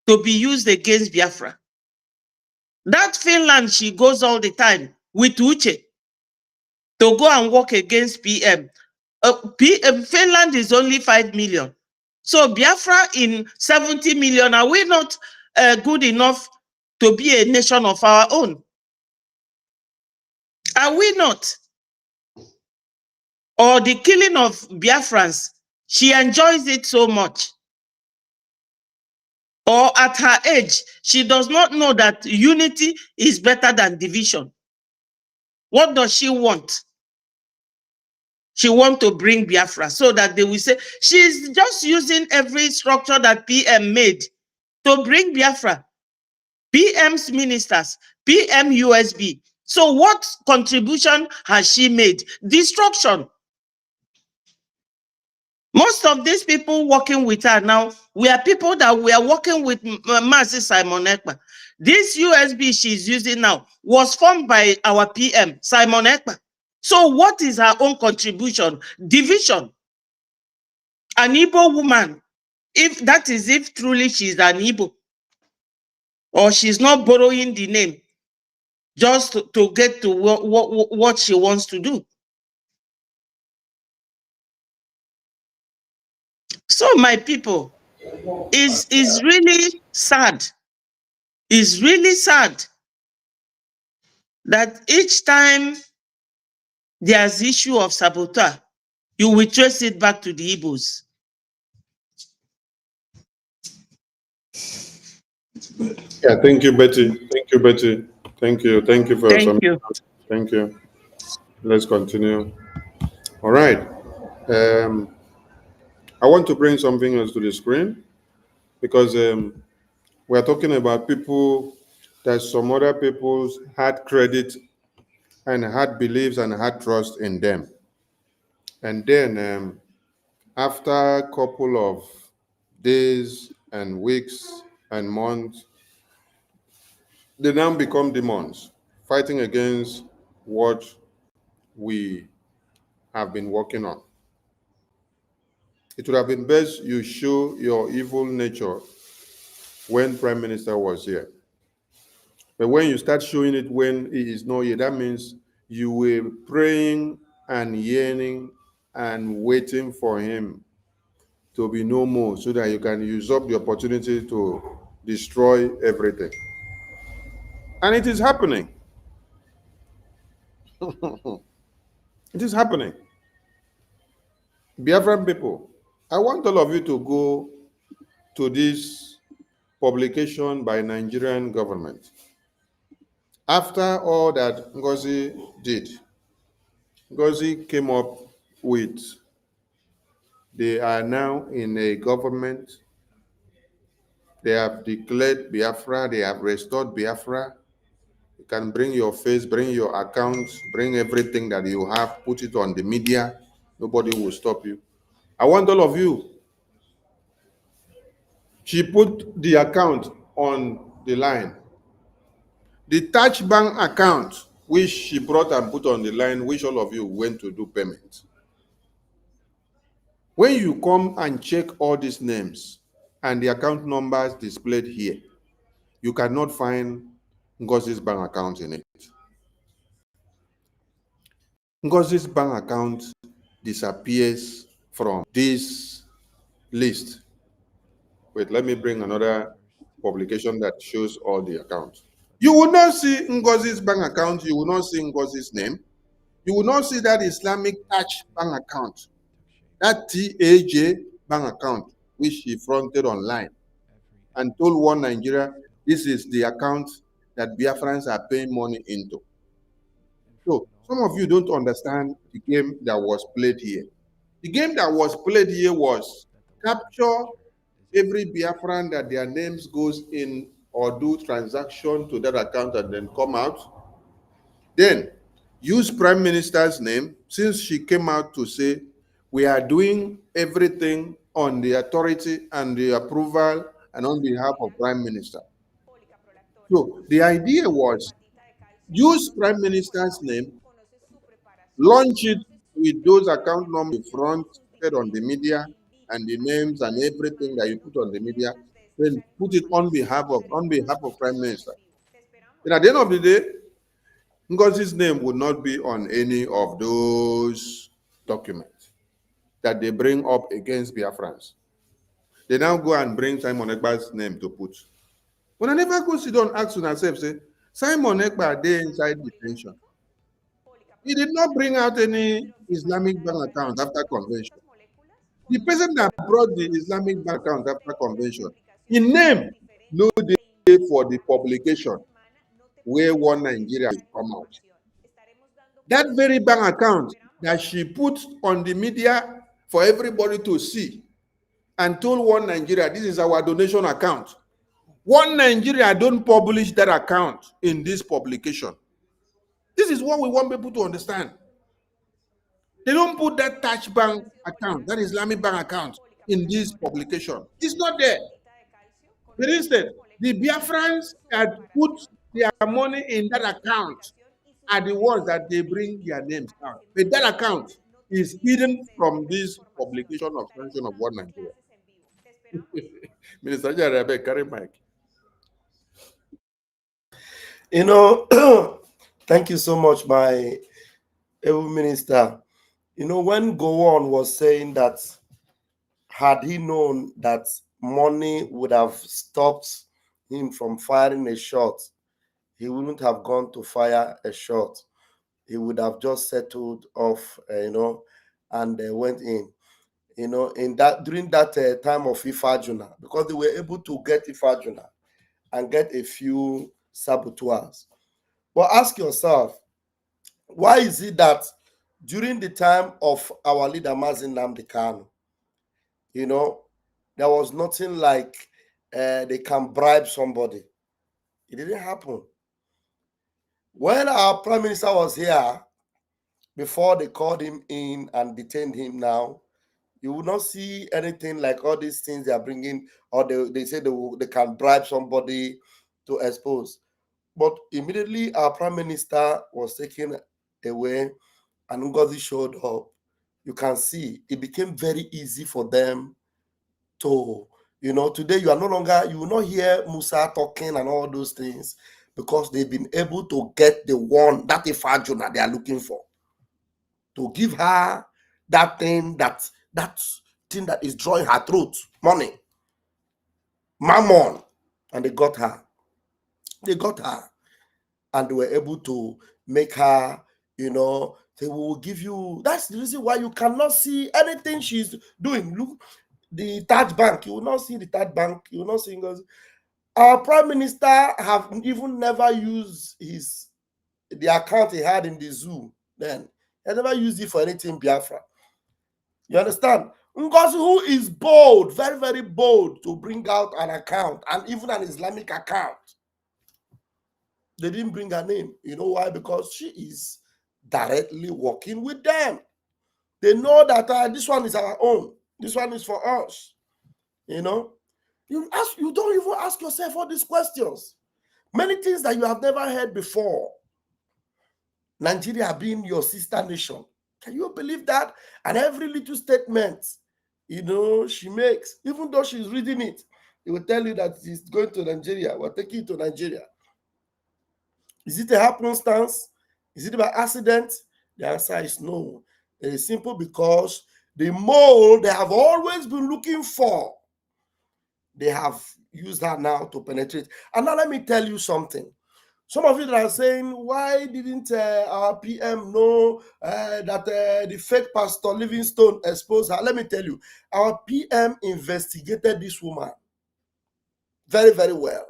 to be used against Biafra. That Finland, she goes all the time with Uche to go and work against PM. Finland is only 5 million. So Biafra in 70 million, are we not good enough to be a nation of our own? Are we not? Or the killing of Biafrans, she enjoys it so much. Or at her age, she does not know that unity is better than division. What does she want? She wants to bring Biafra so that they will say, she's just using every structure that PM made to bring Biafra. PM's ministers, PM USB. So what contribution has she made? Destruction. Most of these people working with her now, we are people that we are working with Mazi Simon Ekpa. This USB she's using now was formed by our PM, Simon Ekpa. So what is her own contribution? Division. An Igbo woman, if that is if truly she's an Igbo, or she's not borrowing the name just to get to what she wants to do. So my people, is really sad. It's really sad that each time there's issue of sabotage, you will trace it back to the Igbos. Yeah, thank you, Betty. Thank you, Betty. Thank you. Thank you for your submission. Thank you. Let's continue. All right. I want to bring something else to the screen because we're talking about people that some other people had credit and had beliefs and had trust in them. And then after a couple of days and weeks and months, they now become demons, fighting against what we have been working on. It would have been best you show your evil nature when Prime Minister was here. But when you start showing it when he is not here, that means you were praying and yearning and waiting for him to be no more so that you can use up the opportunity to destroy everything. And it is happening. It is happening. Biafran people, I want all of you to go to this publication by Nigerian government. After all that Ngozi did, Ngozi came up with, they are now in a government. They have declared Biafra, they have restored Biafra. You can bring your face, bring your accounts, bring everything that you have, put it on the media. Nobody will stop you. I want all of you. She put the account on the line. The Taj Bank account, which she brought and put on the line, which all of you went to do payment. When you come and check all these names, and the account numbers displayed here, you cannot find Ngozi's bank account in it. Ngozi's bank account disappears from this list. Wait, let me bring another publication that shows all the accounts. You will not see Ngozi's bank account. You will not see Ngozi's name. You will not see that Islamic Taj bank account, that TAJ bank account, which she fronted online and told One Nigeria, this is the account that Biafrans are paying money into. So some of you don't understand the game that was played here. The game that was played here was capture every Biafran that their names goes in or do transaction to that account and then come out. Then use Prime Minister's name, since she came out to say, we are doing everything on the authority and the approval and on behalf of Prime Minister. So the idea was use Prime Minister's name, launch it with those account numbers fronted on the media and the names and everything that you put on the media, then put it on behalf of Prime Minister. And at the end of the day, Ngozi's name would not be on any of those documents that they bring up against Biafrans. They now go and bring Simon Ekpa's name to put. When I never go sit down and ask myself, say, Simon Ekpa, they inside detention. He did not bring out any Islamic bank account after convention. The person that brought the Islamic bank account after convention, in name, no day for the publication where One Nigeria will come out. That very bank account that she put on the media for everybody to see and told One Nigeria, this is our donation account. One Nigeria don't publish that account in this publication. This is what we want people to understand. They don't put that Touch Bank account, that Islamic bank account, in this publication. It's not there. For instance, the Biafrans that put their money in that account are the ones that they bring their names out. But that account is hidden from this publication of sanction of One Nigeria. Minister Jarabe, carry mic. You know, thank you so much, my able minister. You know, when Gowon was saying that had he known that money would have stopped him from firing a shot, he wouldn't have gone to fire a shot. He would have just settled off, and went in. In that during that time of Ifajuna, because they were able to get Ifajuna and get a few saboteurs. But ask yourself, why is it that during the time of our leader Mazin Nnamdi Kanu, there was nothing like they can bribe somebody? It didn't happen. When our prime minister was here, before they called him in and detained him now, you will not see anything like all these things they are bringing, or they say they can bribe somebody to expose. But immediately our prime minister was taken away and Ngozi showed up, you can see it became very easy for them to, today you will not hear Musa talking and all those things, because they've been able to get the one, that Ifajuna they are looking for, to give her that thing that is drawing her throat, money, mammon, and they got her. And they were able to make her, they will give you. That's the reason why you cannot see anything she's doing. Look, the Taj Bank, you will not see the Taj Bank, you will not see. Our prime minister have even never used the account he had in the zoo. Then he never used it for anything Biafra. You understand? Ngozi, who is bold, very, very bold, to bring out an account, and even an Islamic account. They didn't bring her name. You know why? Because she is directly working with them. They know that this one is our own. This one is for us. You don't even ask yourself all these questions. Many things that you have never heard before. Nigeria being your sister nation. Can you believe that? And every little statement, she makes, even though she's reading it, He will tell you that he's going to Nigeria. We're taking you to Nigeria. Is it a happenstance? Is it by accident? The answer is no. It is simple because the mole they have always been looking for, they have used that now to penetrate. And now let me tell you something. Some of you that are saying, why didn't our PM know that the fake Pastor Livingstone exposed her? Let me tell you, our PM investigated this woman very, very well.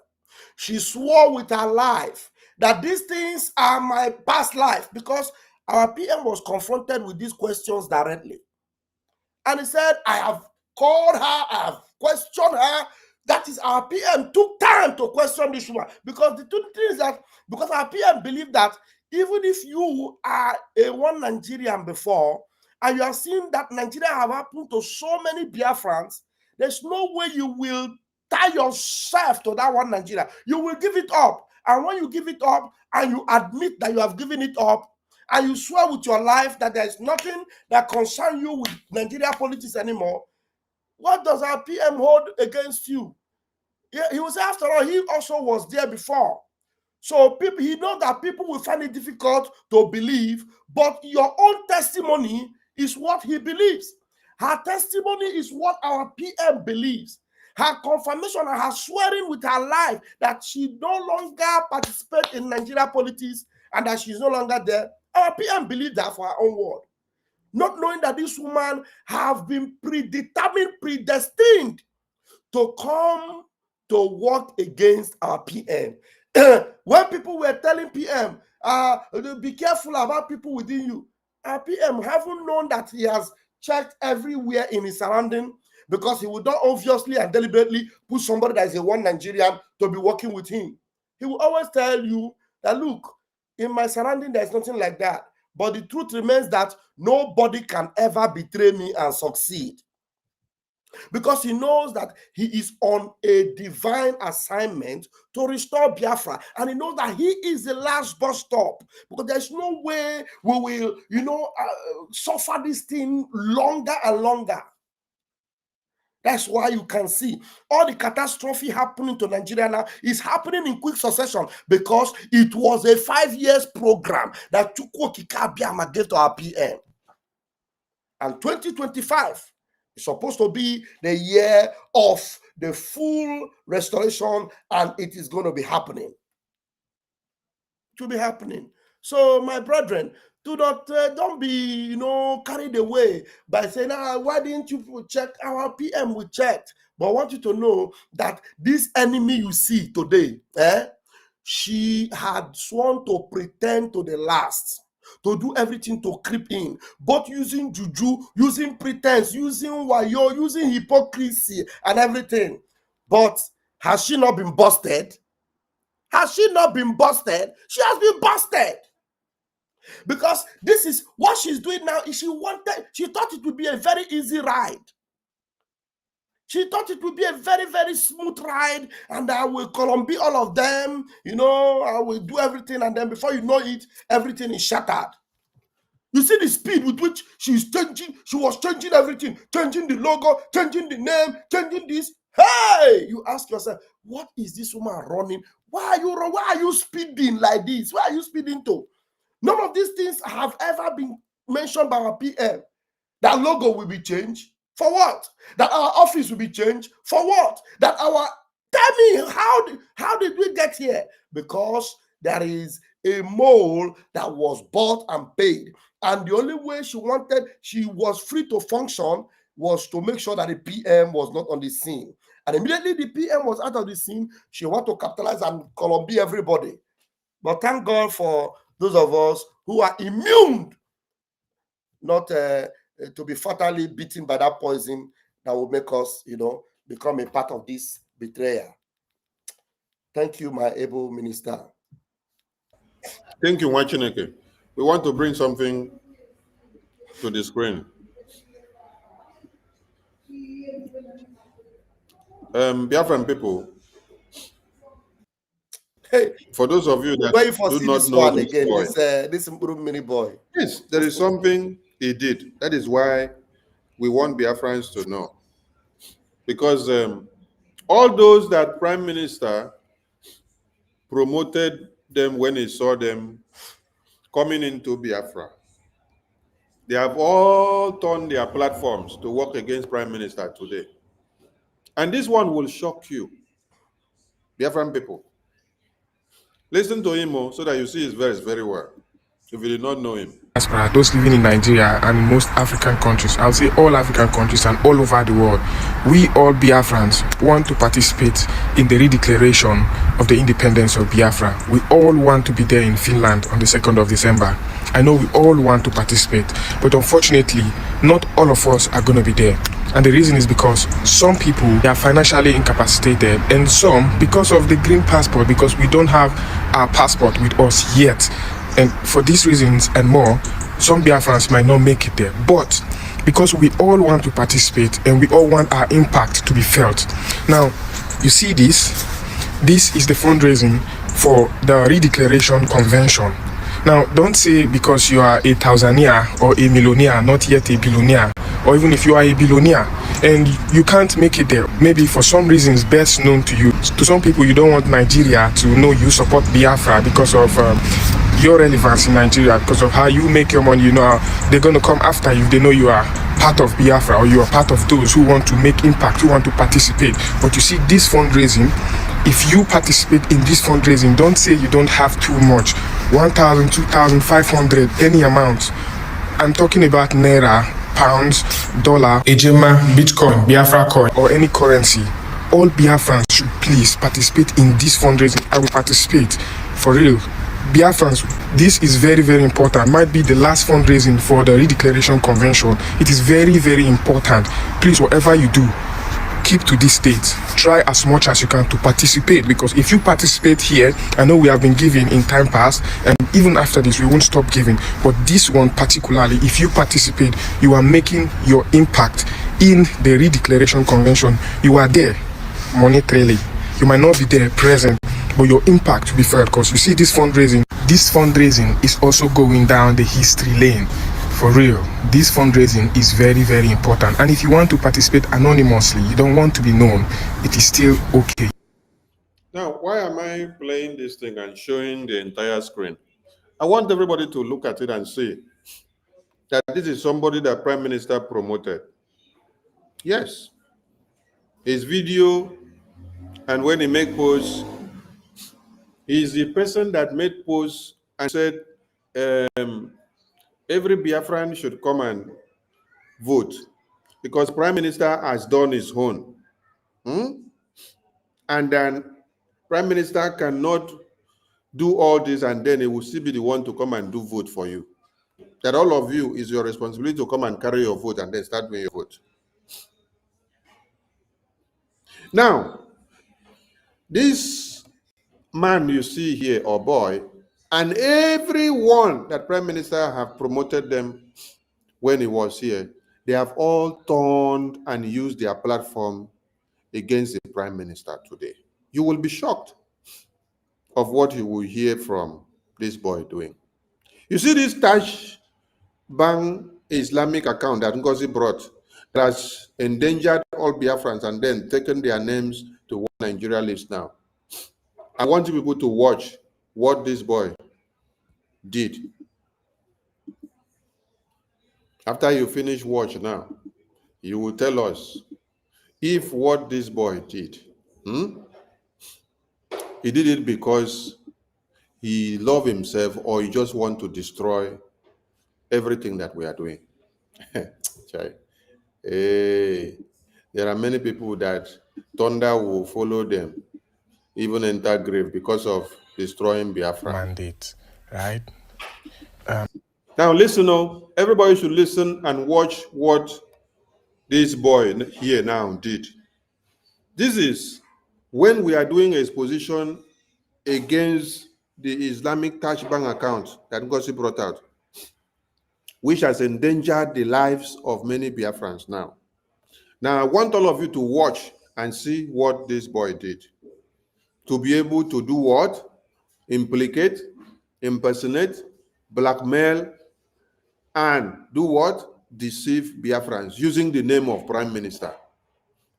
She swore with her life that these things are my past life, because our PM was confronted with these questions directly. And he said, I have called her, I have questioned her. That is, our PM took time to question this woman, because the two things that, because our PM believed that even if you are a one Nigerian before, and you have seen that Nigeria have happened to so many Biafrans, there's no way you will tie yourself to that one Nigeria. You will give it up. And when you give it up and you admit that you have given it up, and you swear with your life that there is nothing that concerns you with Nigeria politics anymore, what does our PM hold against you? He will say, after all, he also was there before. So people, he knows that people will find it difficult to believe, but your own testimony is what he believes. Her testimony is what our PM believes. Her confirmation and her swearing with her life that she no longer participates in Nigeria politics and that she's no longer there, our PM believes that for her own word. Not knowing that this woman have been predetermined, predestined to come to work against our PM. When people were telling PM, be careful about people within you, our PM haven't known that he has checked everywhere in his surrounding, because he would not obviously and deliberately put somebody that is a one Nigerian to be working with him. He will always tell you that, look, in my surrounding, there's nothing like that. But the truth remains that nobody can ever betray me and succeed, because he knows that he is on a divine assignment to restore Biafra, and he knows that he is the last bus stop, because there's no way we will, suffer this thing longer and longer. That's why you can see all the catastrophe happening to Nigeria now is happening in quick succession, because it was a 5 years program that Chukwu Kikabiama gave to our PM. And 2025 is supposed to be the year of the full restoration, and it is going to be happening. It will be happening. So, my brethren, do not don't be carried away by saying, why didn't you check? Our PM we checked. But I want you to know that this enemy you see today, she had sworn to pretend to the last, to do everything to creep in, both using juju, using pretense, using wayo, using hypocrisy and everything. But has she not been busted? Has she not been busted? She has been busted. Because this is what she's doing now. She thought it would be a very easy ride. She thought it would be a very, very smooth ride, and I will Columbia all of them, I will do everything, and then before you know it, everything is shattered. You see the speed with which she was changing everything, changing the logo, changing the name, changing this. Hey, you ask yourself, what is this woman running? Why are you speeding like this? Where are you speeding to? None of these things have ever been mentioned by our PM. That logo will be changed. For what? That our office will be changed. For what? That our... Tell me, how did we get here? Because there is a mole that was bought and paid. And the only way she was free to function was to make sure that the PM was not on the scene. And immediately the PM was out of the scene, she wanted to capitalize and Columbia everybody. But thank God for those of us who are immune not to be fatally beaten by that poison that will make us, become a part of this betrayal. Thank you, my able minister. Thank you, Wachineke. We want to bring something to the screen. Biafran people, Hey, for those of you that where you for do see not this know one this again? boy, This mini boy. yes, there is something he did. That is why we want Biafrans to know. Because All those that Prime Minister promoted them when he saw them coming into Biafra, they have all turned their platforms to work against Prime Minister today. And this one will shock you, Biafran people. Listen to him so that you see his verse very well, if you did not know him. Diaspora, those living in Nigeria and in most African countries, I would say all African countries and all over the world, we all Biafrans want to participate in the redeclaration of the independence of Biafra. We all want to be there in Finland on the 2nd of December. I know we all want to participate, but unfortunately, not all of us are going to be there. And the reason is because some people are financially incapacitated, and some because of the green passport, because we don't have our passport with us yet. And for these reasons and more, some Biafrans might not make it there. But because we all want to participate and we all want our impact to be felt. Now, you see this? This is the fundraising for the Redeclaration Convention. Now, don't say because you are a thousandaire or a millionaire, not yet a billionaire, or even if you are a billionaire and you can't make it there, maybe for some reasons best known to you. To some people, you don't want Nigeria to know you support Biafra because of your relevance in Nigeria, because of how you make your money. You know, they're going to come after you. They know you are part of Biafra, or you are part of those who want to make impact, who want to participate. But you see, this fundraising, if you participate in this fundraising, don't say you don't have too much. 1,000, 2,500, any amount. I'm talking about Naira, pounds, dollar, Ejema, Bitcoin, Biafra coin, or any currency. All Biafrans should please participate in this fundraising. I will participate, for real. Biafrans, this is very, very important. Might be the last fundraising for the Redeclaration Convention. It is very, very important. Please, whatever you do, keep to this date. Try as much as you can to participate, because if you participate here, I know we have been giving in time past, and even after this we won't stop giving, but this one particularly, if you participate, you are making your impact in the Redeclaration Convention. You are there monetarily. You might not be there present, but your impact will be felt, because you see this fundraising is also going down the history lane. For real, this fundraising is very, very important. And if you want to participate anonymously, you don't want to be known, it is still okay. Now, why am I playing this thing and showing the entire screen? I want everybody to look at it and see that this is somebody that Prime Minister promoted. Yes. His video, and when he made posts, he's the person that made posts and said every Biafran should come and vote because Prime Minister has done his own. And then Prime Minister cannot do all this and then he will still be the one to come and do vote for you. That all of you is your responsibility to come and carry your vote and then start doing your vote. Now, this man you see here, or boy, and everyone that Prime Minister have promoted them when he was here, they have all turned and used their platform against the Prime Minister today. You will be shocked of what you will hear from this boy doing. You see this Taj Bank Islamic account that Ngozi brought that has endangered all Biafrans and then taken their names to what Nigeria lives now. I want you people to watch what this boy did. After you finish watch now, you will tell us if what this boy did, he did it because he loved himself or he just want to destroy everything that we are doing. Hey, there are many people that thunder will follow them, even enter grave because of destroying Biafra. Mandate, right? Now listen, everybody should listen and watch what this boy here now did. This is when we are doing exposition against the Islamic Taj Bank account that Ngozi brought out, which has endangered the lives of many Biafrans now. Now, I want all of you to watch and see what this boy did. To be able to do what? Implicate, impersonate, blackmail, and do what? Deceive Biafrans using the name of Prime Minister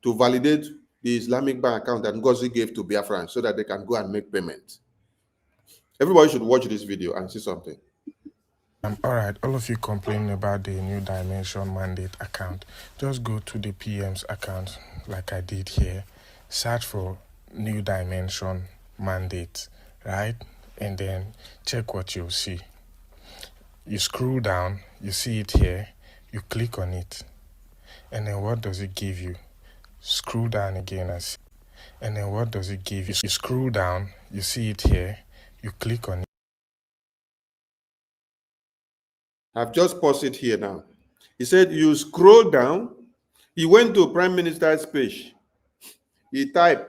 to validate the Islamic bank account that Ngozi gave to Biafran so that they can go and make payments. Everybody should watch this video and see something. All right, all of you complaining about the New Dimension Mandate account, just go to the PM's account like I did here, search for New Dimension Mandate, right? And then check what you'll see. You scroll down, you see it here, you click on it, and then what does it give you? Scroll down again and then what does it give you? You scroll down, you see it here, you click on it. I've just paused it here now. He said, you scroll down. He went to Prime Minister's page. He typed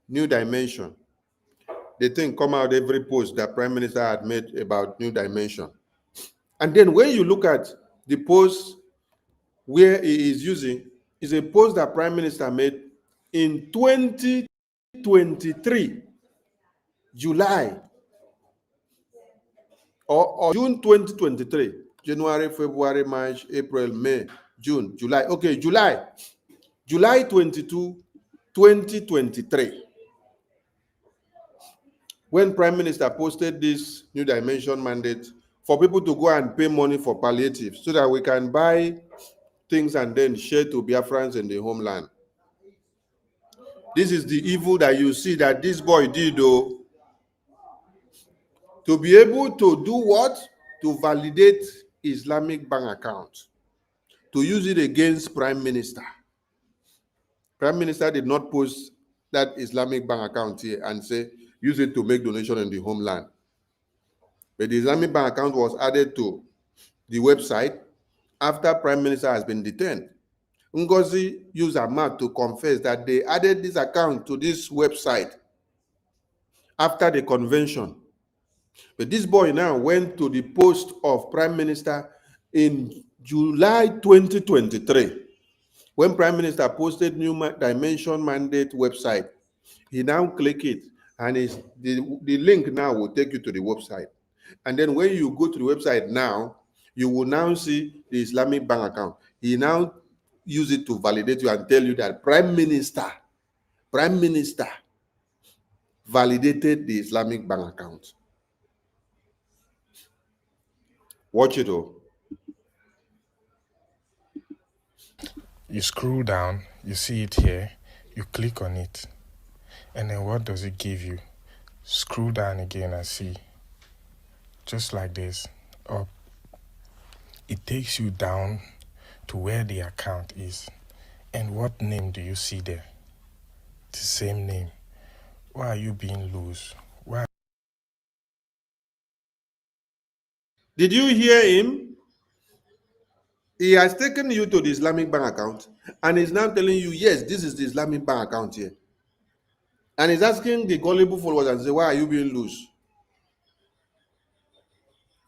New Dimension. The thing come out every post that Prime Minister had made about New Dimension. And then when you look at the post where he is using, is a post that Prime Minister made in 2023, July, or June 2023, January, February, March, April, May, June, July. Okay, July 22, 2023. When Prime Minister posted this New Dimension mandate for people to go and pay money for palliative so that we can buy things and then share to Biafrans in the homeland. This is the evil that you see that this boy did, though. To be able to do what? To validate Islamic bank account. To use it against Prime Minister. Prime Minister did not post that Islamic bank account here and say, use it to make donation in the homeland. But the Islamic bank account was added to the website after Prime Minister has been detained. Ngozi used her mouth to confess that they added this account to this website after the convention. But this boy now went to the post of Prime Minister in July 2023. When Prime Minister posted New Dimension Mandate website, he now click it, and the link now will take you to the website. And then when you go to the website now, you will now see the Islamic bank account. He now use it to validate you and tell you that Prime Minister validated the Islamic bank account. Watch it all. You scroll down, you see it here, you click on it, and then what does it give you? Scroll down again and see, just like this, up. It takes you down to where the account is. And what name do you see there? The same name. Why are you being loose? Why? Did you hear him? He has taken you to the Islamic bank account and is now telling you, yes, this is the Islamic bank account here. And he's asking the gullible followers and say, why are you being loose?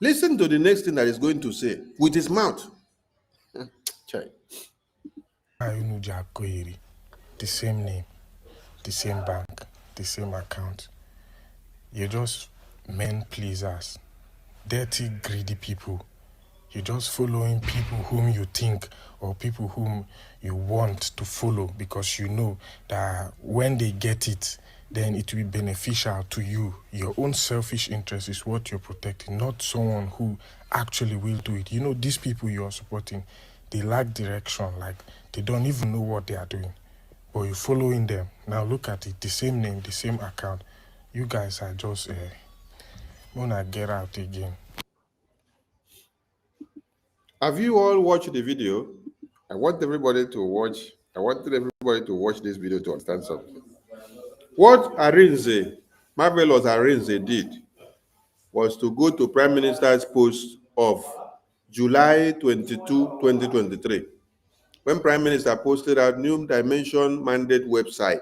Listen to the next thing that he's going to say with his mouth. Why are you Nujakoiri? The same name, the same bank, the same account. You're just men pleasers, dirty, greedy people. You're just following people whom you think or people whom you want to follow because you know that when they get it, then it will be beneficial to you. Your own selfish interest is what you're protecting, not someone who actually will do it. You know, these people you are supporting, they lack direction, like they don't even know what they are doing. But you're following them. Now look at it, the same name, the same account. You guys are just, gonna get out again. Have you all watched the video? I want everybody to watch this video to understand something. What Marvelous Arinze did was to go to Prime Minister's post of July 22, 2023, when Prime Minister posted our New Dimension Mandate website,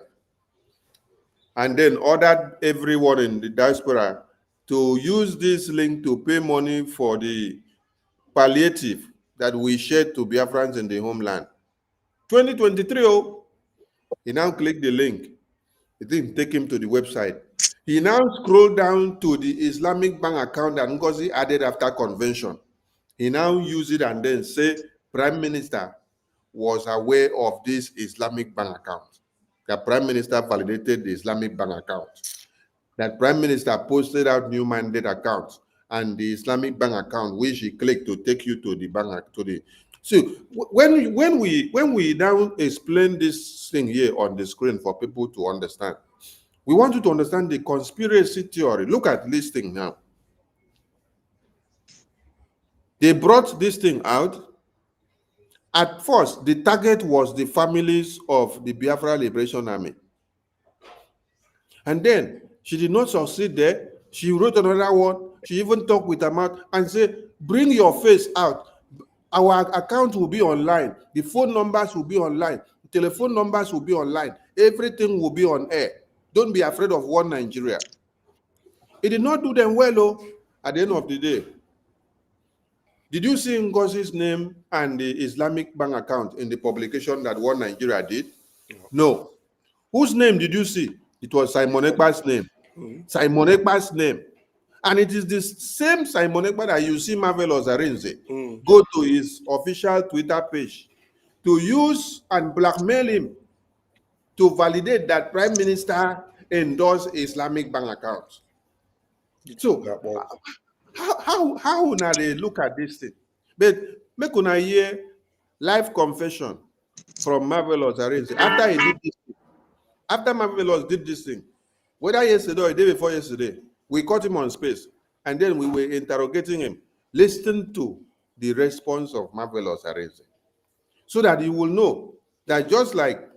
and then ordered everyone in the diaspora to use this link to pay money for the palliative that we shared to Biafrans in the homeland. 2023, he now clicked the link. It didn't take him to the website. He now scrolled down to the Islamic bank account that Ngozi added after convention. He now used it and then say Prime Minister was aware of this Islamic bank account. that Prime Minister validated the Islamic bank account, that Prime Minister posted out new mandate accounts and the Islamic bank account, which he clicked to take you to the bank to the. So when we now explain this thing here on the screen for people to understand, we want you to understand the conspiracy theory. Look at this thing now. They brought this thing out. At first, the target was the families of the Biafra Liberation Army. And then she did not succeed there. She wrote another one. She even talked with her mouth and said, bring your face out. Our account will be online. The phone numbers will be online. The telephone numbers will be online. Everything will be on air. Don't be afraid of one Nigeria. It did not do them well, though, at the end of the day. Did you see Ngozi's name and the Islamic bank account in the publication that One Nigeria did? No. Whose name did you see? It was Simon Ekpa's name. Simon Ekpa's name. And it is the same Simon Ekpa that you see Marvelous Arinze go to his official Twitter page to use and blackmail him to validate that Prime Minister endorsed Islamic bank accounts. So, how now they look at this thing? But make una hear live confession from Marvelous Arinze after he did this thing. After Marvelous did this thing, whether yesterday or the day before yesterday, we caught him on space, and then we were interrogating him. Listen to the response of Marvelous Arinze, so that you will know that just like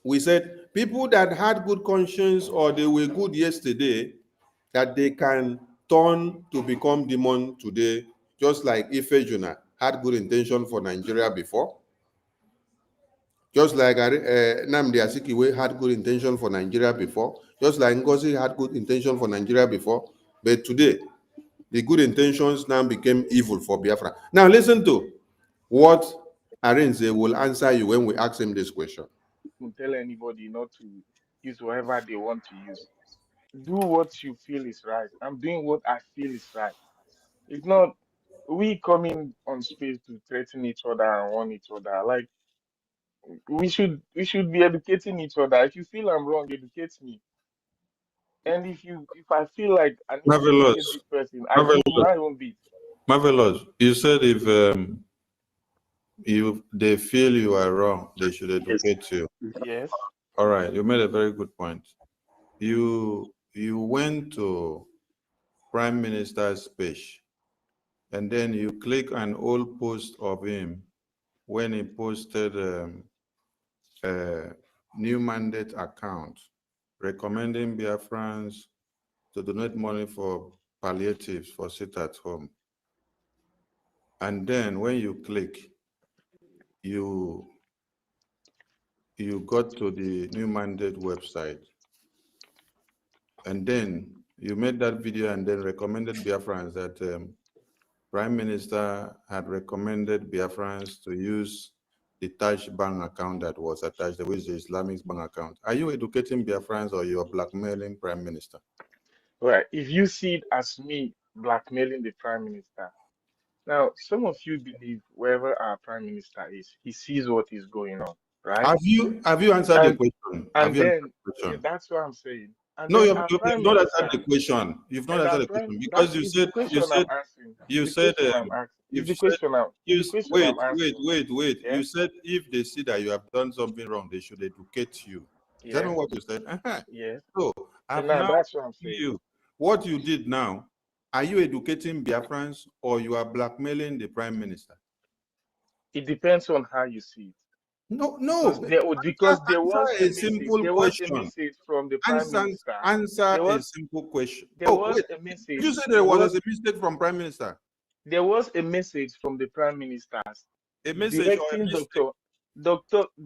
we said, people that had good conscience or they were good yesterday, that they can turn to become demon today, just like Ife Juna had good intention for Nigeria before. Just like Nnamdi Azikiwe had good intention for Nigeria before. Just like Ngozi had good intention for Nigeria before. But today, the good intentions now became evil for Biafra. Now listen to what Arinze will answer you when we ask him this question. Tell anybody not to use whatever they want to use. Do what you feel is right. I'm doing what I feel is right. It's not we coming on space to threaten each other and warn each other. Like we should be educating each other. If you feel I'm wrong, educate me. And if I feel like I need to educate this person, I do my own bit. Marvelous. You said if they feel you are wrong, they should educate you. Yes. All right, you made a very good point. You went to Prime Minister's page, and then you click an old post of him when he posted a new mandate account recommending Biafrans to donate money for palliatives for sit at home. And then when you click, you got to the new mandate website. And then you made that video and then recommended Biafrans that Prime Minister had recommended Biafrans to use the Taj bank account that was attached with the Islamic bank account. Are you educating Biafrans or you are blackmailing Prime Minister? Right. If you see it as me blackmailing the Prime Minister, now some of you believe wherever our Prime Minister is, he sees what is going on, right? Have you answered the question? And then yeah, that's what I'm saying. And no, then you've not answered the question. You've not answered the question because you said wait. Yeah? You said if they see that you have done something wrong, they should educate you. Is that not what you said? Yes. So I've now that's what I'm saying. you. What you did now, are you educating Biafrans or you are blackmailing the Prime Minister? It depends on how you see it. No. Because there was a message from the Prime Minister. Answer a simple question. There was a message. You said there was a mistake from Prime Minister. There was a message from the Prime Minister. A message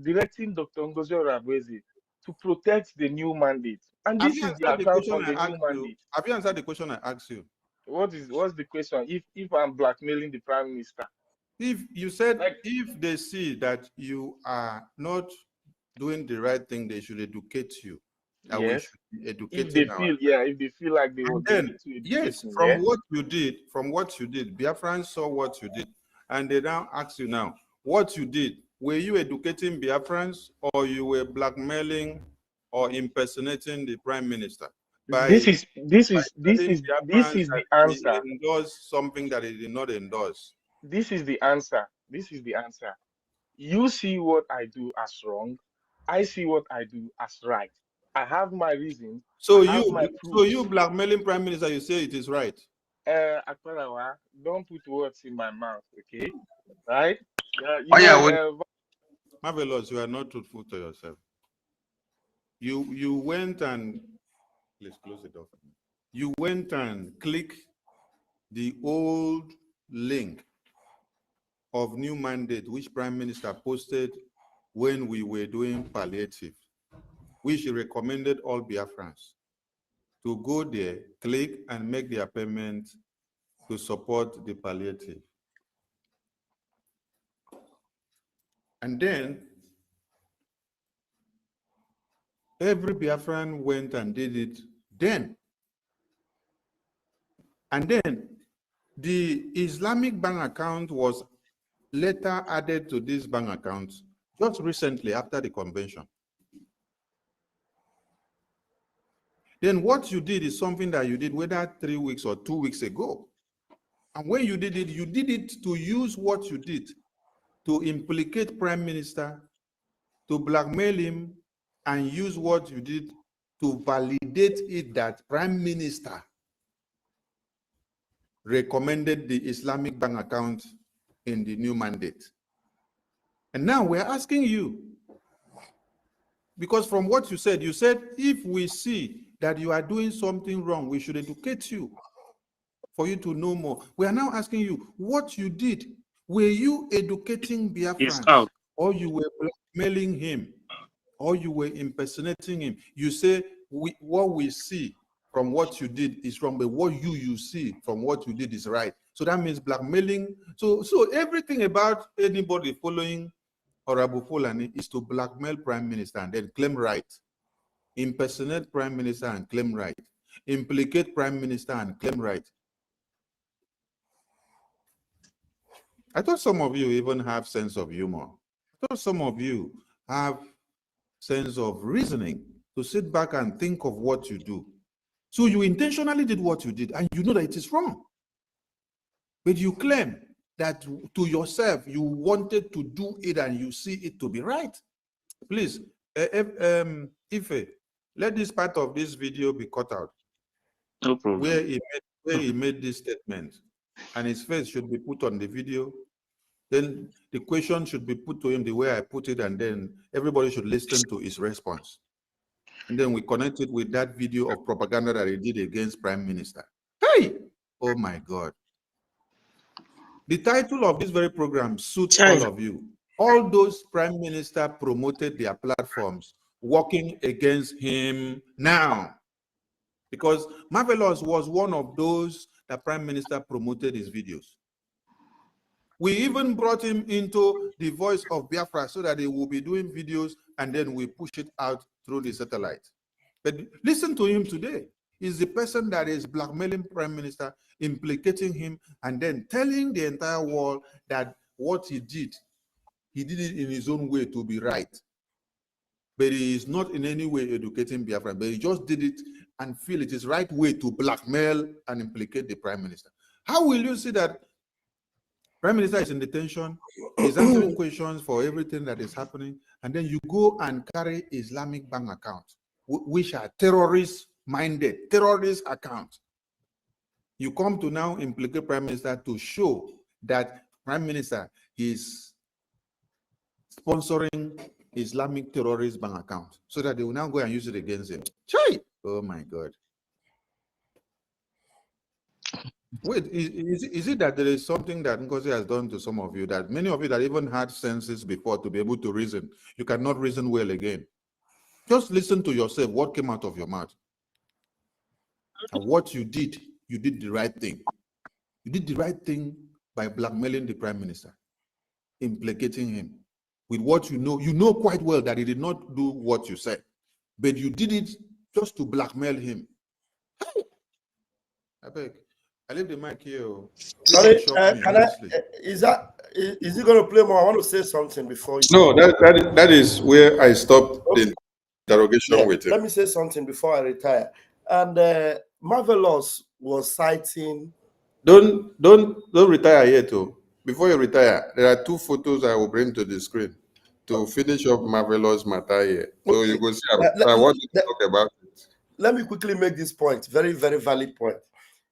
directing Dr. Ngozi Oravweze to protect the new mandate. And this is the account of the new mandate. Have you answered the question I asked you? What's the question? If I'm blackmailing the Prime Minister. If you said if they see that you are not doing the right thing, they should educate you. Yes. We should be educating if they feel like they were then, to educate yes, me, from what you did, Biafrans saw what you did, and they now ask you now, what you did, were you educating Biafrans or you were blackmailing or impersonating the prime minister by This is telling Biafrans that the he answer. endorsed something that he did not endorse? This is the answer. This is the answer. You see what I do as wrong. I see what I do as right. I have my reasons. So I have my you proofs. blackmailing prime minister, you say it is right. Akpalawa, don't put words in my mouth, okay? Right? Marvelous, you are not truthful to yourself. You went and please close the door for me. You went and clicked the old link of new mandate which Prime Minister posted when we were doing palliative, which he recommended all Biafrans to go there, click and make their payment to support the palliative. And then every Biafran went and did it then. And then the Islamic bank account was later added to this bank account just recently after the convention. Then what you did is something that you did whether 3 weeks or 2 weeks ago. And when you did it to use what you did to implicate Prime Minister, to blackmail him, and use what you did to validate it that Prime Minister recommended the Islamic bank account in the new mandate. And now we're asking you, because from what you said if we see that you are doing something wrong, we should educate you for you to know more. We are now asking you what you did. Were you educating Biafrans, or you were blackmailing him, or you were impersonating him? You say what we see from what you did is wrong, but what you see from what you did is right. So that means blackmailing. So everything about anybody following Honorable Fulani is to blackmail Prime Minister and then claim right. Impersonate Prime Minister and claim right. Implicate Prime Minister and claim right. I thought some of you even have sense of humor. I thought some of you have sense of reasoning to sit back and think of what you do. So you intentionally did what you did and you know that it is wrong. But you claim that to yourself, you wanted to do it and you see it to be right. Please, Ife, let this part of this video be cut out. No problem. Where he made this statement, and his face should be put on the video. Then the question should be put to him the way I put it, and then everybody should listen to his response. And then we connect it with that video of propaganda that he did against Prime Minister. Hey! Oh my God. The title of this very program suits all of you. All those Prime Minister promoted their platforms working against him now. Because Marvelous was one of those that Prime Minister promoted his videos. We even brought him into the Voice of Biafra so that he will be doing videos and then we push it out through the satellite. But listen to him today. He's the person that is blackmailing Prime Minister, implicating him, and then telling the entire world that what he did it in his own way to be right. But he is not in any way educating Biafra, but he just did it and feel it is right way to blackmail and implicate the Prime Minister. How will you see that Prime Minister is in detention, he's answering questions for everything that is happening, and then you go and carry Islamic bank accounts, which are terrorist-minded, terrorist accounts. You come to now implicate Prime Minister to show that Prime Minister is sponsoring Islamic terrorist bank account so that they will now go and use it against him. Chai! Oh my God. Wait, is it that there is something that Ngozi has done to some of you, that many of you that even had senses before to be able to reason, you cannot reason well again? Just listen to yourself, what came out of your mouth. And what you did the right thing. You did the right thing by blackmailing the Prime Minister, implicating him with what you know quite well that he did not do what you said, but you did it just to blackmail him. I beg. I leave the mic here. Sorry, Shock me, can I? honestly. Is he going to play more? I want to say something before you. No, that is where I stopped the interrogation Yeah, with him. let me say something before I retire. And Marvelous was citing. Don't retire yet, oh. Before you retire, there are 2 photos I will bring to the screen to finish up Marvelous matter here. So Okay. you go see. I want to talk about it. Let me quickly make this point. Very, very valid point.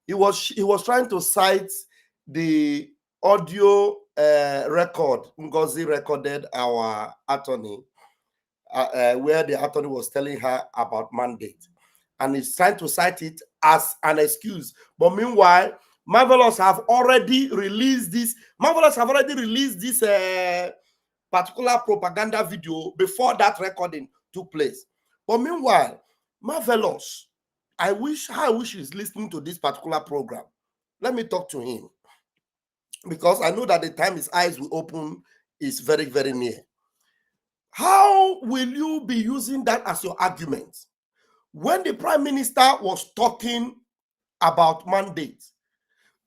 He was trying to cite the audio record Ngozi recorded our attorney, where the attorney was telling her about mandate, and he's trying to cite it as an excuse. But meanwhile, Marvelous have already released this. Marvelous have already released this particular propaganda video before that recording took place. But meanwhile, Marvelous, I wish he's listening to this particular program. Let me talk to him, because I know that the time his eyes will open is very, very near. How will you be using that as your argument when the Prime Minister was talking about mandate?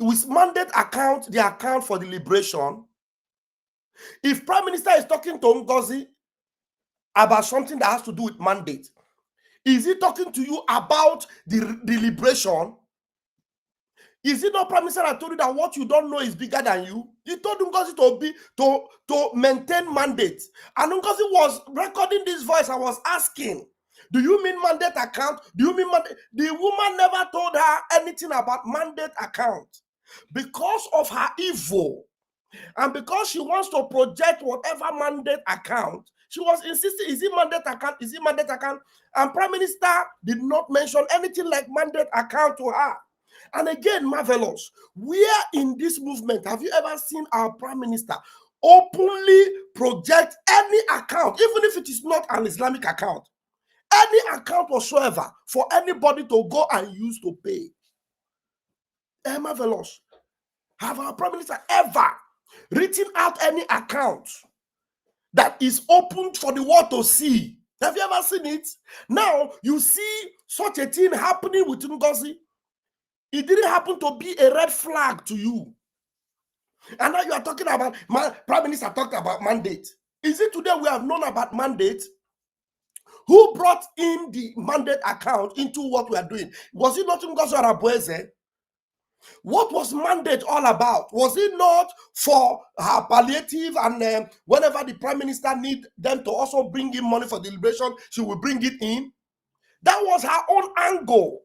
With mandate account, the account for the liberation, if Prime Minister is talking to Ngozi about something that has to do with mandate, is he talking to you about the liberation? Is it not Prime Minister that told you that what you don't know is bigger than you? He told Ngozi to maintain mandate. And Ngozi was recording this voice. I was asking, do you mean mandate account? Do you mean mandate? The woman never told her anything about mandate account. Because of her evil, and because she wants to project whatever mandate account, she was insisting, is it mandate account? Is it mandate account? And Prime Minister did not mention anything like mandate account to her. And again, Marvelous, where in this movement have you ever seen our Prime Minister openly project any account, even if it is not an Islamic account, any account whatsoever, for anybody to go and use to pay? Marvelous, have our Prime Minister ever written out any account that is opened for the world to see? Have you ever seen it? Now, you see such a thing happening with Ngozi. It didn't happen to be a red flag to you. And now you are talking about, Prime Minister talked about mandate. Is it today we have known about mandate? Who brought in the mandate account into what we are doing? Was it not Ngozi Arabueze? What was mandate all about? Was it not for her palliative, and whenever the Prime Minister need them to also bring in money for the liberation, she will bring it in? That was her own angle.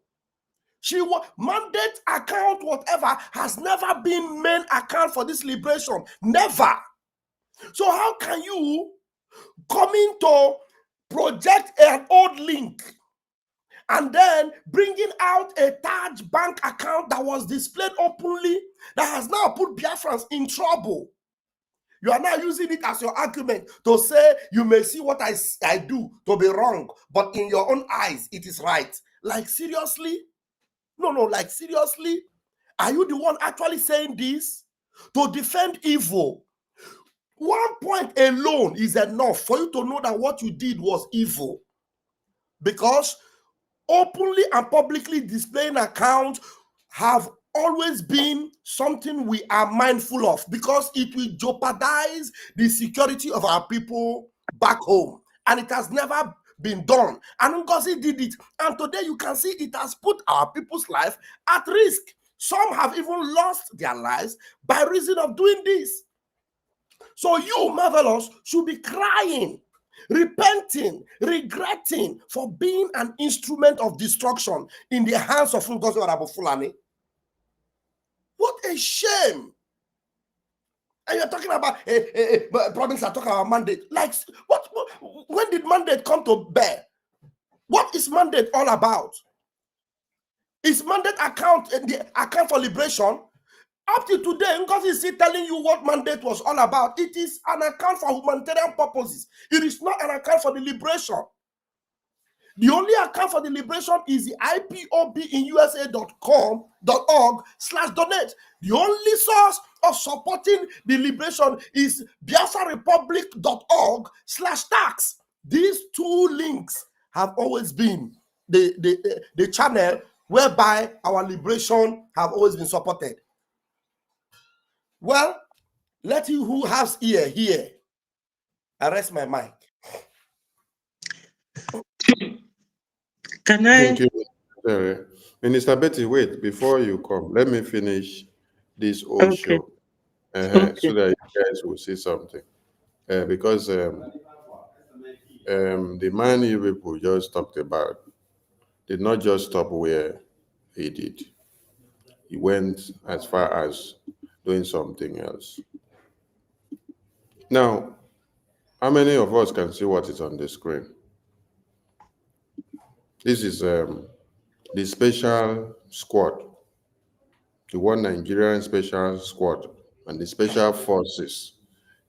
She was mandate account, whatever, has never been main account for this liberation. Never. So how can you come in to project an old link and then bringing out a Taj bank account that was displayed openly, that has now put Biafrans in trouble? You are now using it as your argument to say you may see what I do to be wrong, but in your own eyes it is right. Like, seriously? No, like, seriously? Are you the one actually saying this? To defend evil. 1 point alone is enough for you to know that what you did was evil. Because openly and publicly displaying accounts have always been something we are mindful of, because it will jeopardize the security of our people back home. And it has never been done. And Ngozi did it. And today you can see it has put our people's life at risk. Some have even lost their lives by reason of doing this. So you, Marvelous, should be crying, repenting, regretting for being an instrument of destruction in the hands of Ngozi Fulani. What a shame. And you're talking about problems are talking about mandate. Like, when did mandate come to bear? What is mandate all about? Is mandate account the account for liberation? Up to today, Ngozi is still telling you what mandate was all about. It is an account for humanitarian purposes. It is not an account for the liberation. The only account for the liberation is the IPOB in USA.com.org/donate. The only source of supporting the liberation is BiafraRepublic.org/tax. These 2 links have always been the channel whereby our liberation have always been supported. Well, let you who has ear hear. I rest my mic. Can I? Thank you, Terry. Minister Betty, wait, before you come, let me finish this whole Okay. show Okay. so that you guys will see something. Because the man you people just talked about did not just stop where he did. He went as far as doing something else. Now, how many of us can see what is on the screen? This is the special squad, the one Nigerian special squad, and the special forces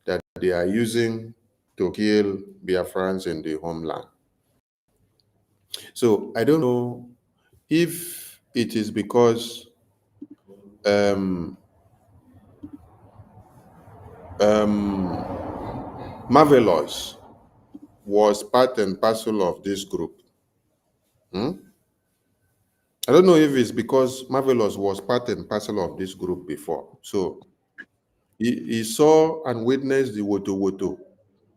that they are using to kill Biafrans in the homeland. So I don't know if it is because Marvelous was part and parcel of this group. I don't know if it's because Marvelous was part and parcel of this group before. So he saw and witnessed the woto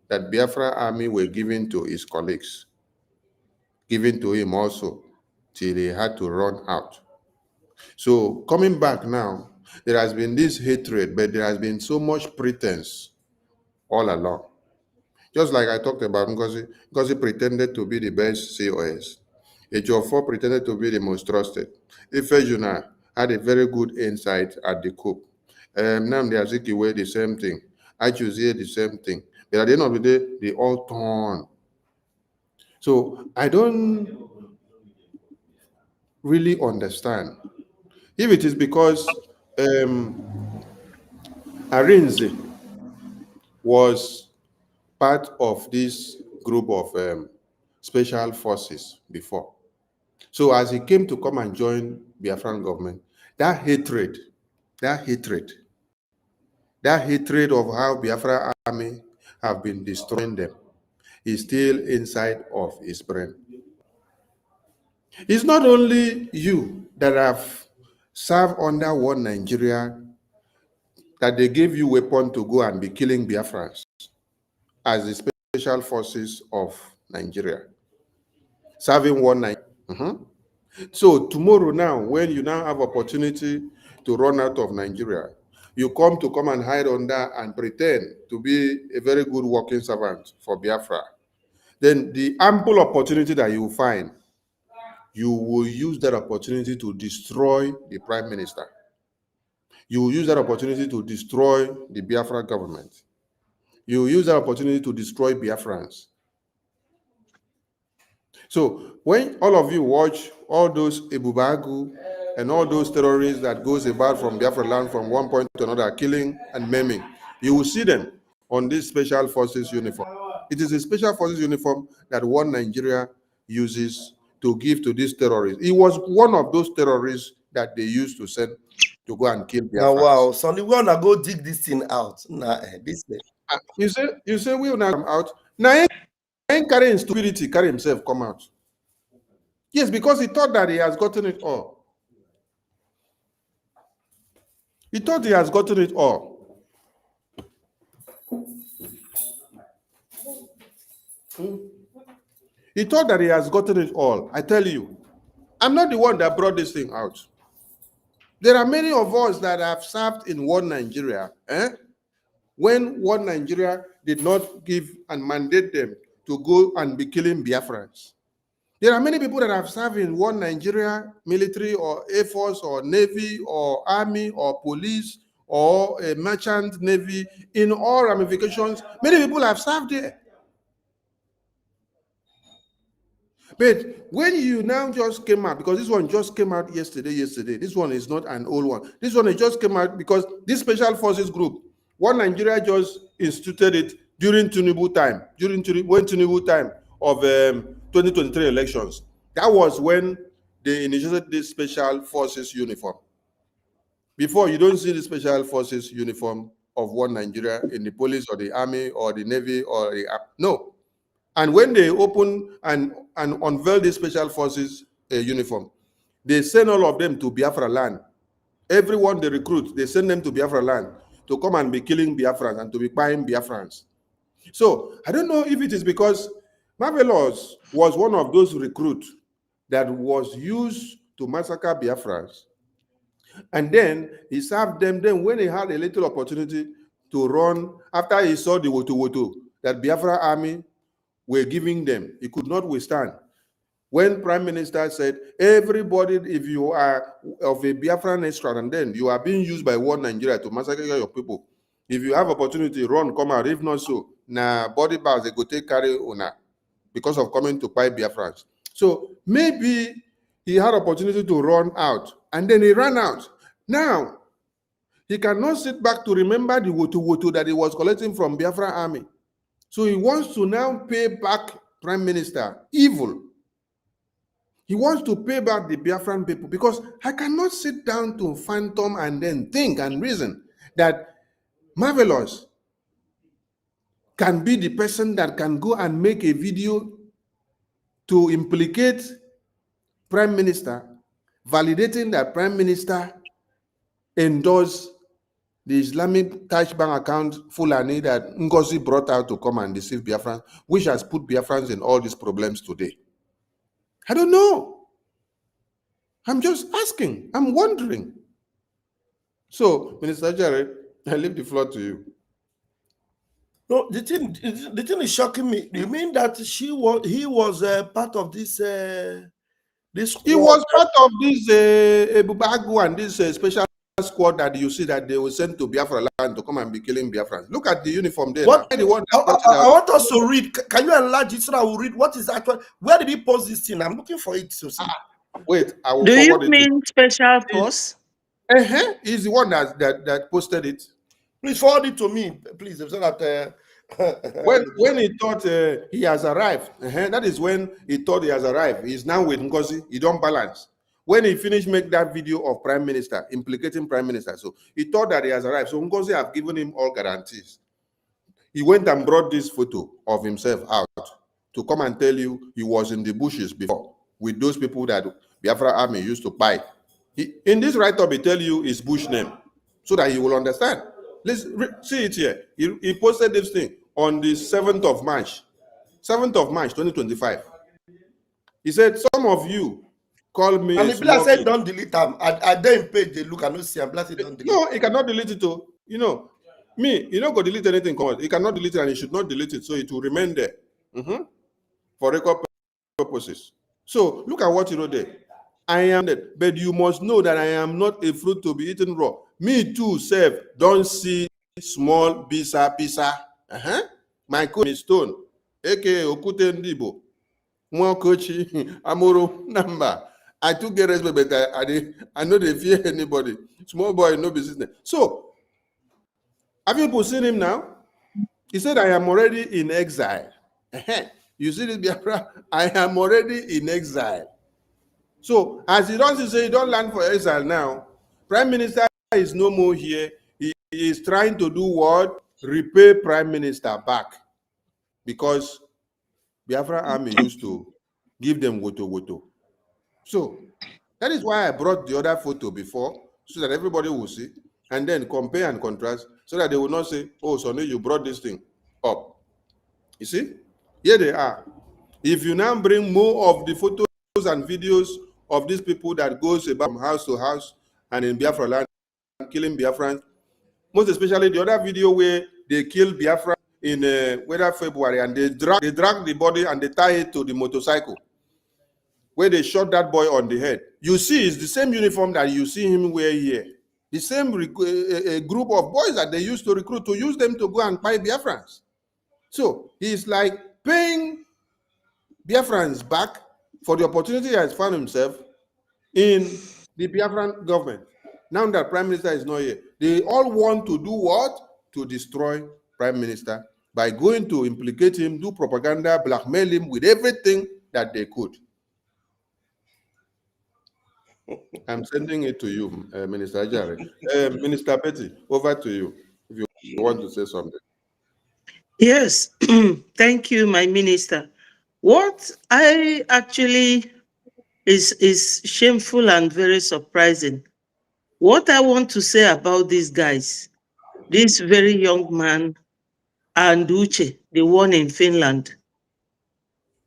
that Biafra army were giving to his colleagues, given to him also, till he had to run out. So coming back now, there has been this hatred, but there has been so much pretense all along. Just like I talked about Ngozi. Ngozi pretended to be the best COS. Ejiofor pretended to be the most trusted. Ifejuna had a very good insight at the coup. Nnamdi Azikiwe, the same thing. Achuzie, the same thing. But at the end of the day, they all turn. So I don't really understand. If it is because Arinze was part of this group of special forces before. So as he came to come and join Biafran government, that hatred of how Biafra army have been destroying them is still inside of his brain. It's not only you that have served under one Nigeria that they gave you weapon to go and be killing Biafrans as the special forces of Nigeria. Serving one Nigeria. So tomorrow now, when you now have opportunity to run out of Nigeria, you come and hide under and pretend to be a very good working servant for Biafra. Then the ample opportunity that you find, you will use that opportunity to destroy the prime minister. You will use that opportunity to destroy the Biafra government. You will use that opportunity to destroy Biafrans. So when all of you watch all those Ebubagu and all those terrorists that goes about from Biafra land from one point to another, killing and maiming, you will see them on this special forces uniform. It is a special forces uniform that one Nigeria uses to give to these terrorists. It was one of those terrorists that they used to send to go and kill Biafrans. Now, wow, Sonny, we wanna go dig this thing out. Nah, this thing. You say we will not come out. Now, ain't carrying stupidity, carry himself come out. Yes, because he thought that he has gotten it all. He thought he has gotten it all. He thought that he has gotten it all. I tell you, I'm not the one that brought this thing out. There are many of us that have served in one Nigeria, when one Nigeria did not give and mandate them to go and be killing Biafrans. There are many people that have served in one Nigeria military or Air Force or Navy or Army or police or a merchant navy in all ramifications. Many people have served there. But when you now just came out, because this one just came out yesterday, this one is not an old one. This one just came out because this special forces group, one Nigeria just instituted it during Tinubu time, when Tinubu time of 2023 elections. That was when they initiated this special forces uniform. Before, you don't see the special forces uniform of one Nigeria in the police or the army or the navy or the no. And when they open and unveil the special forces uniform, They send all of them to Biafra land. Everyone they recruit, they send them to Biafra land to come and be killing Biafrans and to be buying Biafrans. So I don't know if it is because Marvelous was one of those recruits that was used to massacre Biafrans. And then he served them. Then when he had a little opportunity to run, after he saw the woto that Biafra army were giving them, he could not withstand. When Prime Minister said, everybody, if you are of a Biafran extract, and then you are being used by one Nigeria to massacre your people, if you have opportunity, run, come out. If not so, na body bags, they go take carry una because of coming to buy Biafrans. So maybe he had opportunity to run out, and then he ran out. Now, he cannot sit back to remember the woto that he was collecting from Biafra army. So he wants to now pay back Prime Minister evil. He wants to pay back the Biafran people, because I cannot sit down to phantom and then think and reason that Marvelous can be the person that can go and make a video to implicate Prime Minister, validating that Prime Minister endorsed the Islamic Taj bank account Fulani that Ngozi brought out to come and deceive Biafrans, which has put Biafrans in all these problems today. I don't know. I'm just asking. I'm wondering. So, Minister Jared, I leave the floor to you. No, the thing is shocking me. You mean that he was part of this this He was part of this Ebubagu and this special squad that you see that they will send to Biafra land to come and be killing Biafrans. Look at the uniform there. What? The one I want us to read. Can you enlarge it so that we'll read what is actual? Where did he post this thing? I'm looking for it to see. Wait, I will Do you forward it to you. mean special force? He's the one that posted it. Please forward it to me, please, so that when he thought he has arrived, that is when he thought he has arrived. He's now with Ngozi. He don't balance. When he finished make that video of Prime Minister, implicating Prime Minister, so he thought that he has arrived. So Ngozi have given him all guarantees. He went and brought this photo of himself out to come and tell you he was in the bushes before with those people that Biafra army used to buy. In this write-up, he tell you his bush name so that you will understand. Let's see it here. He posted this thing on the 7th of March, 2025. He said, some of you call me and a the black small said kid. don't delete them. I then page they look and not see. And black said don't delete. No, he cannot delete it too. You know, me, you don't go delete anything. He cannot delete it and he should not delete it. So it will remain there for record purposes. So look at what he wrote there. I am dead, but you must know that I am not a fruit to be eaten raw. Me too, self, don't see small bisa. My code is stone, aka Okute Ndibo. Mwakochi, Amoro, number. I took a respect, but I know they fear anybody. Small boy, no business. So, have you seen him now? He said, I am already in exile. You see this, Biafra? I am already in exile. So, as he doesn't say, he don't land for exile now. Prime Minister is no more here. He is trying to do what? Repay Prime Minister back. Because Biafra army used to give them woto. So, that is why I brought the other photo before, so that everybody will see, and then compare and contrast, so that they will not say, oh, Sonny, you brought this thing up. You see? Here they are. If you now bring more of the photos and videos of these people that goes about from house to house and in Biafra land, killing Biafrans, most especially the other video where they killed Biafra in whether February, and they drag the body and they tie it to the motorcycle, where they shot that boy on the head. You see, it's the same uniform that you see him wear here. The same group of boys that they used to recruit to use them to go and buy Biafrans. So he's like paying Biafrans back for the opportunity he has found himself in the Biafran government. Now that Prime Minister is not here, they all want to do what? To destroy Prime Minister by going to implicate him, do propaganda, blackmail him with everything that they could. I'm sending it to you, Minister Ajare. Minister Betty, over to you if you want to say something. Yes, thank you, my minister. What I actually is shameful and very surprising. What I want to say about these guys, this very young man and Uche, the one in Finland,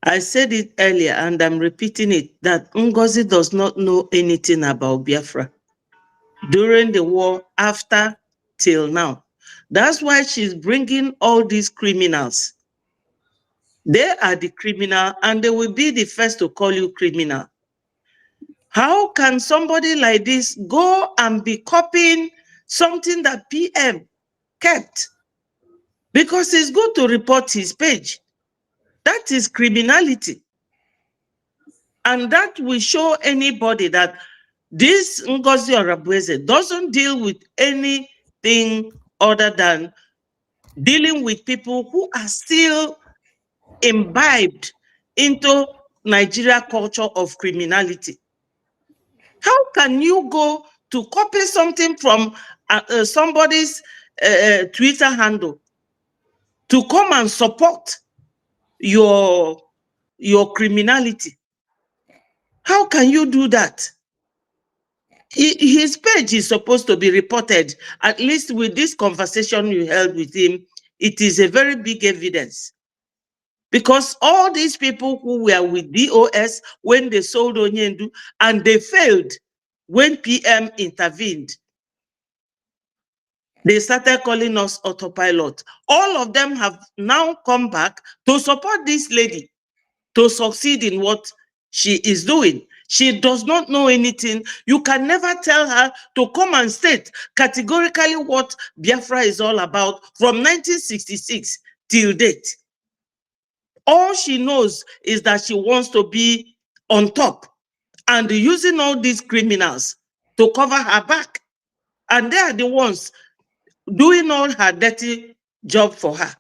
I said it earlier and I'm repeating it, that Ngozi does not know anything about Biafra during the war, after, till now. That's why she's bringing all these criminals. They are the criminal and they will be the first to call you criminal. How can somebody like this go and be copying something that PM kept? Because it's good to report his page. That is criminality. And that will show anybody that this Ngozi Orabueze doesn't deal with anything other than dealing with people who are still imbibed into Nigeria culture of criminality. How can you go to copy something from somebody's Twitter handle to come and support your criminality? How can you do that? His page is supposed to be reported. At least with this conversation you held with him, it is a very big evidence. Because all these people who were with DOS when they sold Onyendu, and they failed when PM intervened, they started calling us autopilot. All of them have now come back to support this lady to succeed in what she is doing. She does not know anything. You can never tell her to come and state categorically what Biafra is all about from 1966 till date. All she knows is that she wants to be on top and using all these criminals to cover her back. And they are the ones doing all her dirty job for her.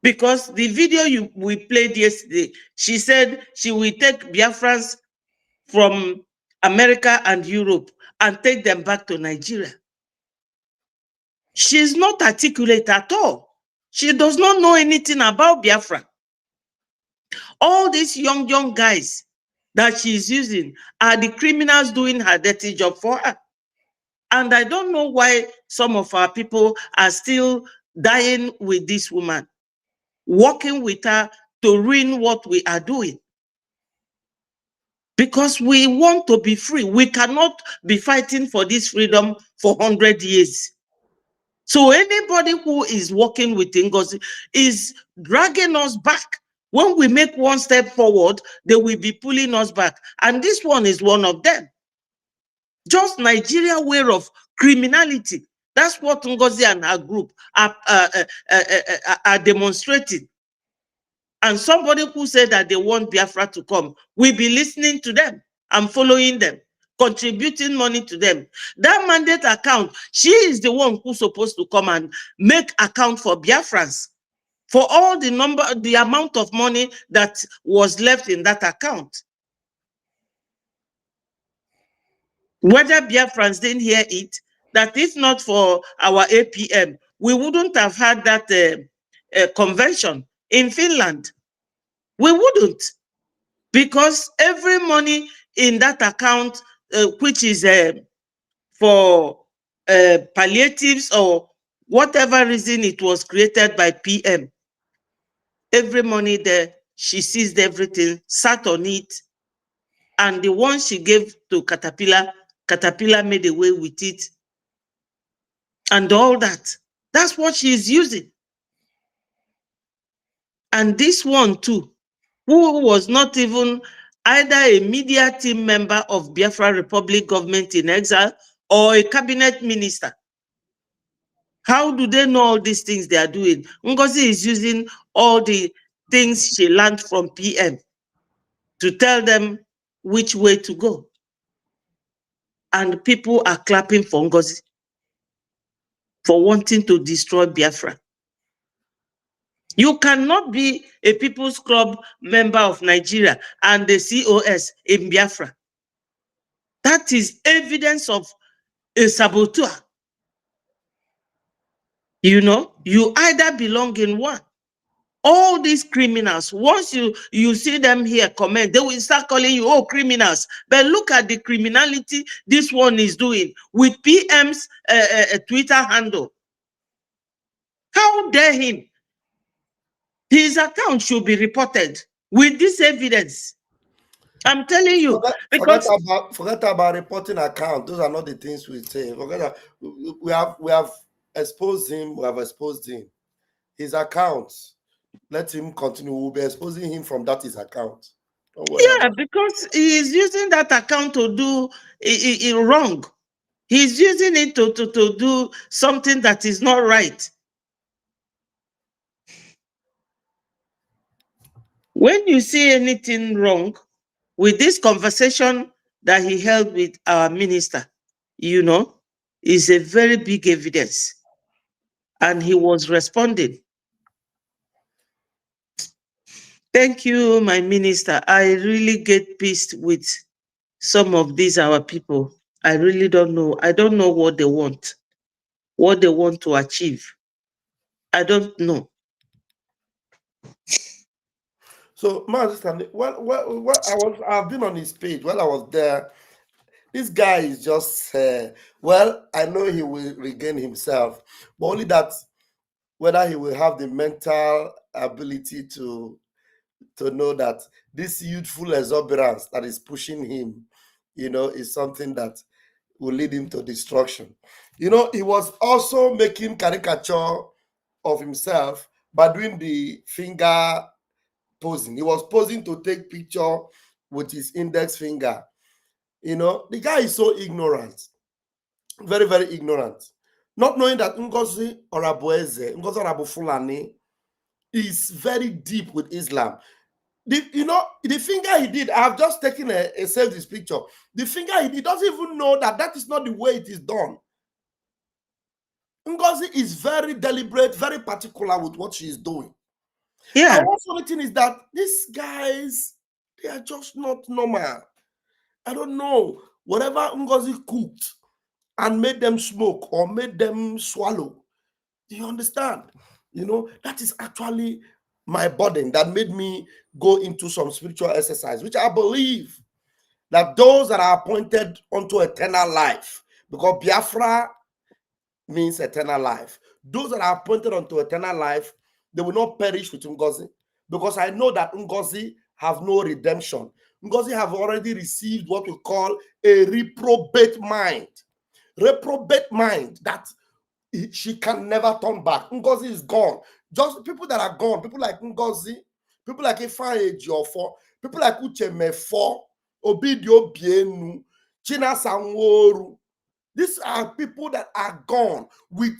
Because the video we played yesterday, she said she will take Biafrans from America and Europe and take them back to Nigeria. She's not articulate at all. She does not know anything about Biafra. All these young guys that she's using are the criminals doing her dirty job for her. And I don't know why some of our people are still dying with this woman, working with her to ruin what we are doing. Because we want to be free. We cannot be fighting for this freedom for 100 years. So anybody who is working with Ngozi is dragging us back. When we make one step forward, they will be pulling us back. And this one is one of them. Just Nigeria way of criminality. That's what Ngozi and her group are demonstrating. And somebody who said that they want Biafra to come, we'll be listening to them and following them, contributing money to them. That mandate account, she is the one who's supposed to come and make account for Biafrans, for all the amount of money that was left in that account. Whether Biafrans didn't hear it, that if not for our APM, we wouldn't have had that convention in Finland. We wouldn't. Because every money in that account, which is for palliatives or whatever reason it was created by PM, every money there, she seized everything, sat on it, and the one she gave to Caterpillar made away with it, and all that. That's what she is using. And this one too, who was not even either a media team member of Biafra Republic government in exile or a cabinet minister. How do they know all these things they are doing? Ngozi is using all the things she learned from PM to tell them which way to go. And people are clapping for Ngozi for wanting to destroy Biafra. You cannot be a People's Club member of Nigeria and the COS in Biafra. That is evidence of a saboteur. You know, you either belong in one All these criminals, once you see them here comment, they will start calling you, oh, criminals. But look at the criminality this one is doing with PM's Twitter handle. How dare him? His account should be reported with this evidence. I'm telling you, forget about reporting account. Those are not the things we say. We have exposed him. We have exposed him. His accounts. Let him continue. We'll be exposing him from his account. Don't worry about it. Because he is using that account to do wrong. He's using it to do something that is not right. When you see anything wrong with this conversation that he held with our minister, is a very big evidence. And he was responding. Thank you, my minister. I really get pissed with some of these our people. I really don't know. I don't know what they want to achieve. I don't know. So, Master, I've been on his page while I was there. This guy is just, I know he will regain himself, but only that whether he will have the mental ability to know that this youthful exuberance that is pushing him, is something that will lead him to destruction. He was also making caricature of himself by doing the finger posing. He was posing to take picture with his index finger. The guy is so ignorant, very, very ignorant, not knowing that Ngozi Orabu Fulani is very deep with Islam. The finger he did, I have just taken a saved this picture. The finger he did doesn't even know that is not the way it is done. Ngozi is very deliberate, very particular with what she is doing. Yeah. And what's funny thing is that these guys, they are just not normal. I don't know. Whatever Ngozi cooked and made them smoke or made them swallow, do you understand? That is actually my burden that made me go into some spiritual exercise, which I believe that those that are appointed unto eternal life, because Biafra means eternal life. Those that are appointed unto eternal life, they will not perish with Ngozi, because I know that Ngozi have no redemption. Ngozi have already received what we call a reprobate mind. Reprobate mind that she can never turn back. Ngozi is gone. Just people that are gone, people like Ngozi, people like Ifeanyi Ejiofor, people like Uche Mefo, Obidio Bienu, China Sanworu. These are people that are gone with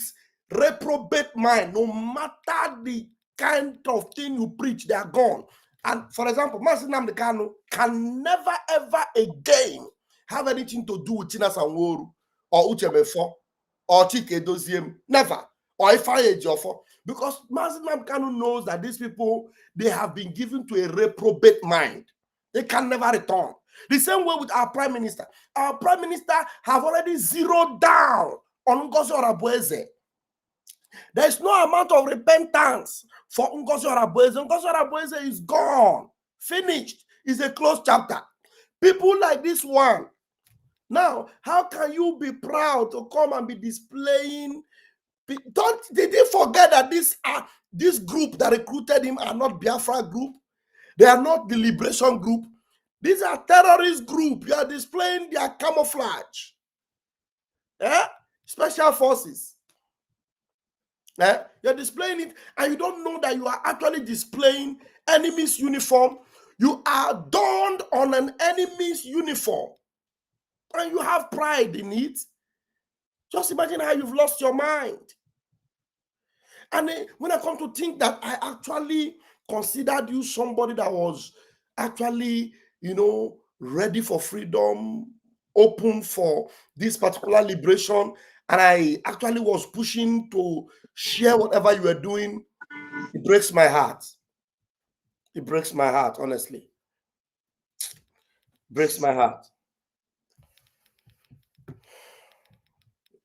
reprobate mind. No matter the kind of thing you preach, they are gone. And for example, Mazi Nnamdi Kanu can never ever again have anything to do with China Sanworu or Uche Mefo or Chike Doziem, never, or Ifeanyi Ejiofor, because Mazi Nnamdi Kanu knows that these people, they have been given to a reprobate mind. They can never return. The same way with our prime minister. Our prime minister have already zeroed down on Ngozi Orabueze. There is no amount of repentance for Ngozi Orabueze. Ngozi Orabueze is gone, finished. It's a closed chapter. People like this one. Now, how can you be proud to come and be displaying? Did you forget that this group that recruited him are not Biafra group? They are not the liberation group. These are terrorist group. You are displaying their camouflage. Special forces. You're displaying it, and you don't know that you are actually displaying enemy's uniform. You are donned on an enemy's uniform, and you have pride in it. Just imagine how you've lost your mind. And when I come to think that I actually considered you somebody that was actually, ready for freedom, open for this particular liberation, and I actually was pushing to share whatever you were doing, it breaks my heart. It breaks my heart, honestly. It breaks my heart.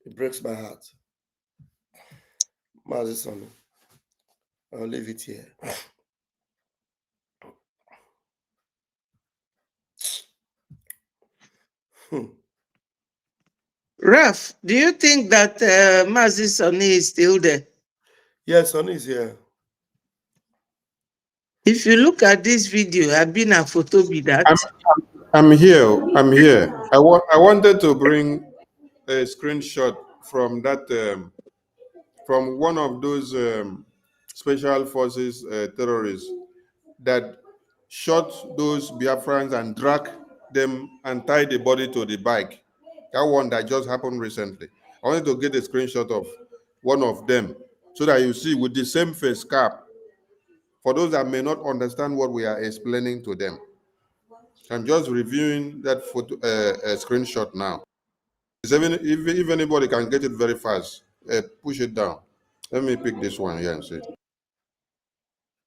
It breaks my heart. Mazi Sonu. I'll leave it here. Raf, do you think that Mazi Sonny is still there? Yes, Sonny is here. If you look at this video, I've been a photo with that. I'm here. I'm here. I wanted to bring a screenshot from that from one of those special forces terrorists that shot those Biafrans and dragged them and tied the body to the bike. That one that just happened recently. I wanted to get a screenshot of one of them so that you see with the same face cap. For those that may not understand what we are explaining to them, I'm just reviewing that photo screenshot now. If anybody can get it very fast, push it down. Let me pick this one here and see.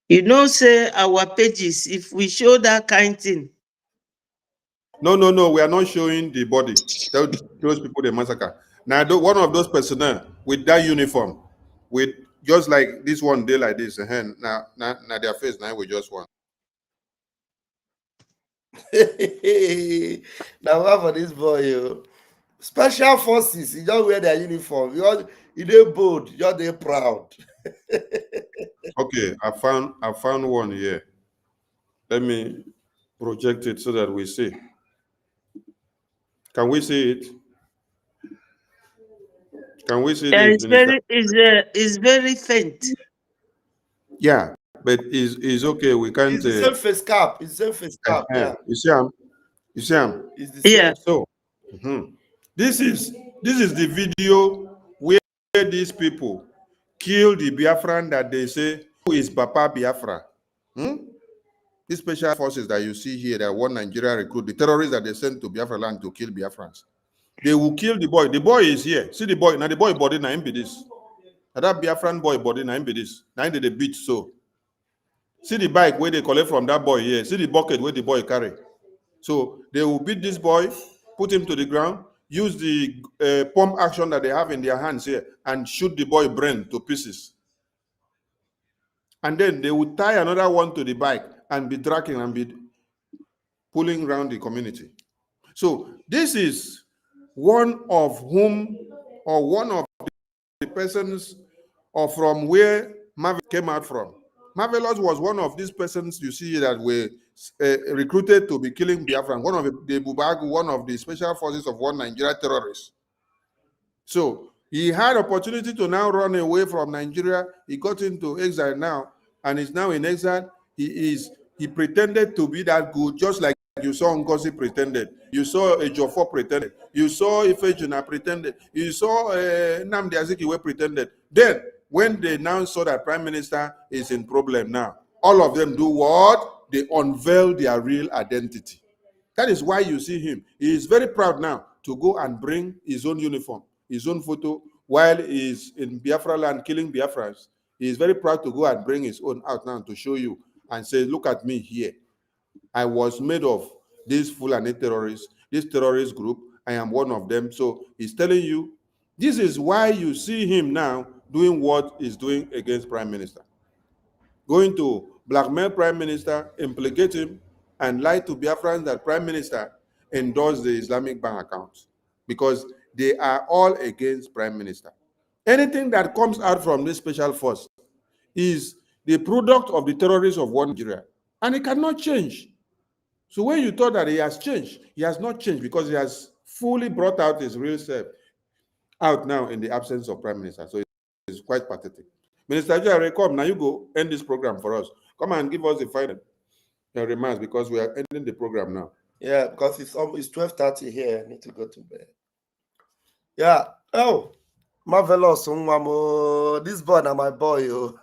You know, say our pages, if we show that kind thing. No, we are not showing the body. Those people they massacre. Now, one of those personnel with that uniform, with just like this one day like this, now their face now we just want. Now, what for this boy? Yo? Special forces, he just wear their uniform. He dey bold, just dey proud. Okay, I found one here. Let me project it so that we see. Can we see it? Can we see this, Minister? It's very faint. Yeah, but it's okay. We can't. It's the same face cap. It's the same face cap. Yeah. You see him? You see him? It's the same. Yeah. So, this is the video where these people kill the Biafran that they say who is Papa Biafra. These special forces that you see here that one Nigeria recruit, the terrorists that they sent to Biafra land to kill Biafrans. They will kill the boy. The boy is here. See the boy. Now the boy body now him be this. Now that Biafran boy body now him be this. Now him dey beat so. See the bike where they collect from that boy here. See the bucket where the boy carry. So they will beat this boy, put him to the ground, use the pump action that they have in their hands here, and shoot the boy brain to pieces. And then they will tie another one to the bike and be dragging and be pulling around the community. So this is one of the persons or from where Marvel came out from. Marvelous was one of these persons you see that were recruited to be killing Biafran, one of the Bubagu, one of the special forces of one Nigeria terrorist. So he had opportunity to now run away from Nigeria. He got into exile now, and is now in exile. He pretended to be that good, just like you saw Ngozi pretended. You saw Ejiofor pretended. You saw Ifejuna pretended. You saw Nnamdi Azikiwe pretended. Then, when they now saw that Prime Minister is in problem now, all of them do what? They unveil their real identity. That is why you see him. He is very proud now to go and bring his own uniform, his own photo, while he is in Biafra land killing Biafrans. He is very proud to go and bring his own out now to show you and say, look at me here. I was made of these Fulani terrorists, this terrorist group. I am one of them. So he's telling you, this is why you see him now doing what he's doing against Prime Minister. Going to blackmail Prime Minister, implicate him, and lie to Biafrans that Prime Minister endorsed the Islamic bank account because they are all against Prime Minister. Anything that comes out from this special force is the product of the terrorists of one Nigeria, and it cannot change. So when you thought that he has changed, he has not changed because he has fully brought out his real self out now in the absence of Prime Minister. So it's quite pathetic. Minister Jare, come now, you go end this program for us. Come and give us the final remarks because we are ending the program now. Yeah, because it's 12:30 here. I need to go to bed. Yeah. Oh, marvelous, Mamo. This boy now my boy. Oh.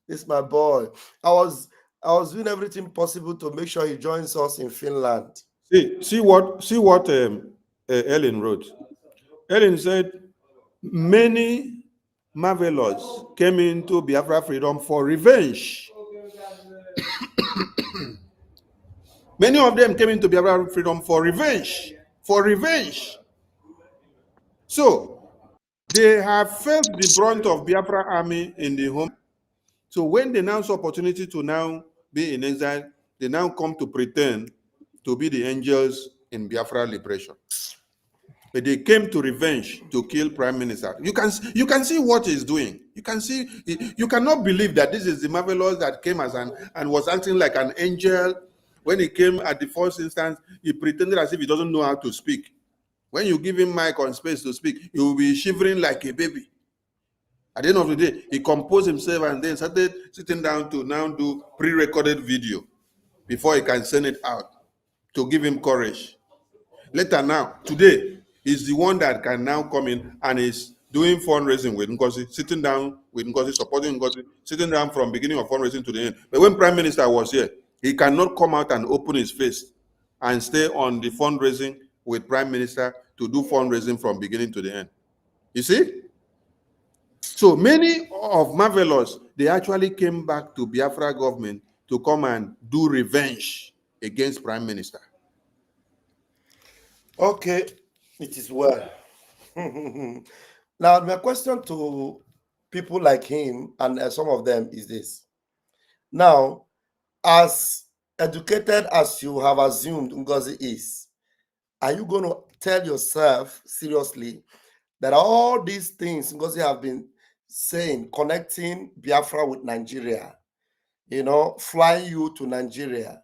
This is my boy. I was doing everything possible to make sure he joins us in Finland. See what Ellen wrote. Ellen said, many marvelous came into Biafra freedom for revenge. Many of them came into Biafra freedom for revenge. For revenge. So, They have felt the brunt of Biafra army in the home. So when they now saw opportunity to now be in exile, they now come to pretend to be the angels in Biafra liberation. But they came to revenge to kill Prime Minister. You can see what he's doing. You cannot believe that this is the marvelous that came as and was acting like an angel. When he came at the first instance, he pretended as if he doesn't know how to speak. When you give him mic on space to speak, he will be shivering like a baby. At the end of the day, he composed himself and then started sitting down to now do pre-recorded video before he can send it out to give him courage. Later now, today, he's the one that can now come in and is doing fundraising with Ngozi, sitting down with Ngozi, supporting Ngozi, sitting down from beginning of fundraising to the end. But when Prime Minister was here, he cannot come out and open his face and stay on the fundraising with Prime Minister to do fundraising from beginning to the end. You see? So many of Marvelous, they actually came back to Biafra government to come and do revenge against Prime Minister. Okay, it is well. Now, my question to people like him and some of them is this. Now, as educated as you have assumed Ngozi is, are you going to tell yourself seriously that all these things Ngozi have been saying, connecting Biafra with Nigeria, flying you to Nigeria,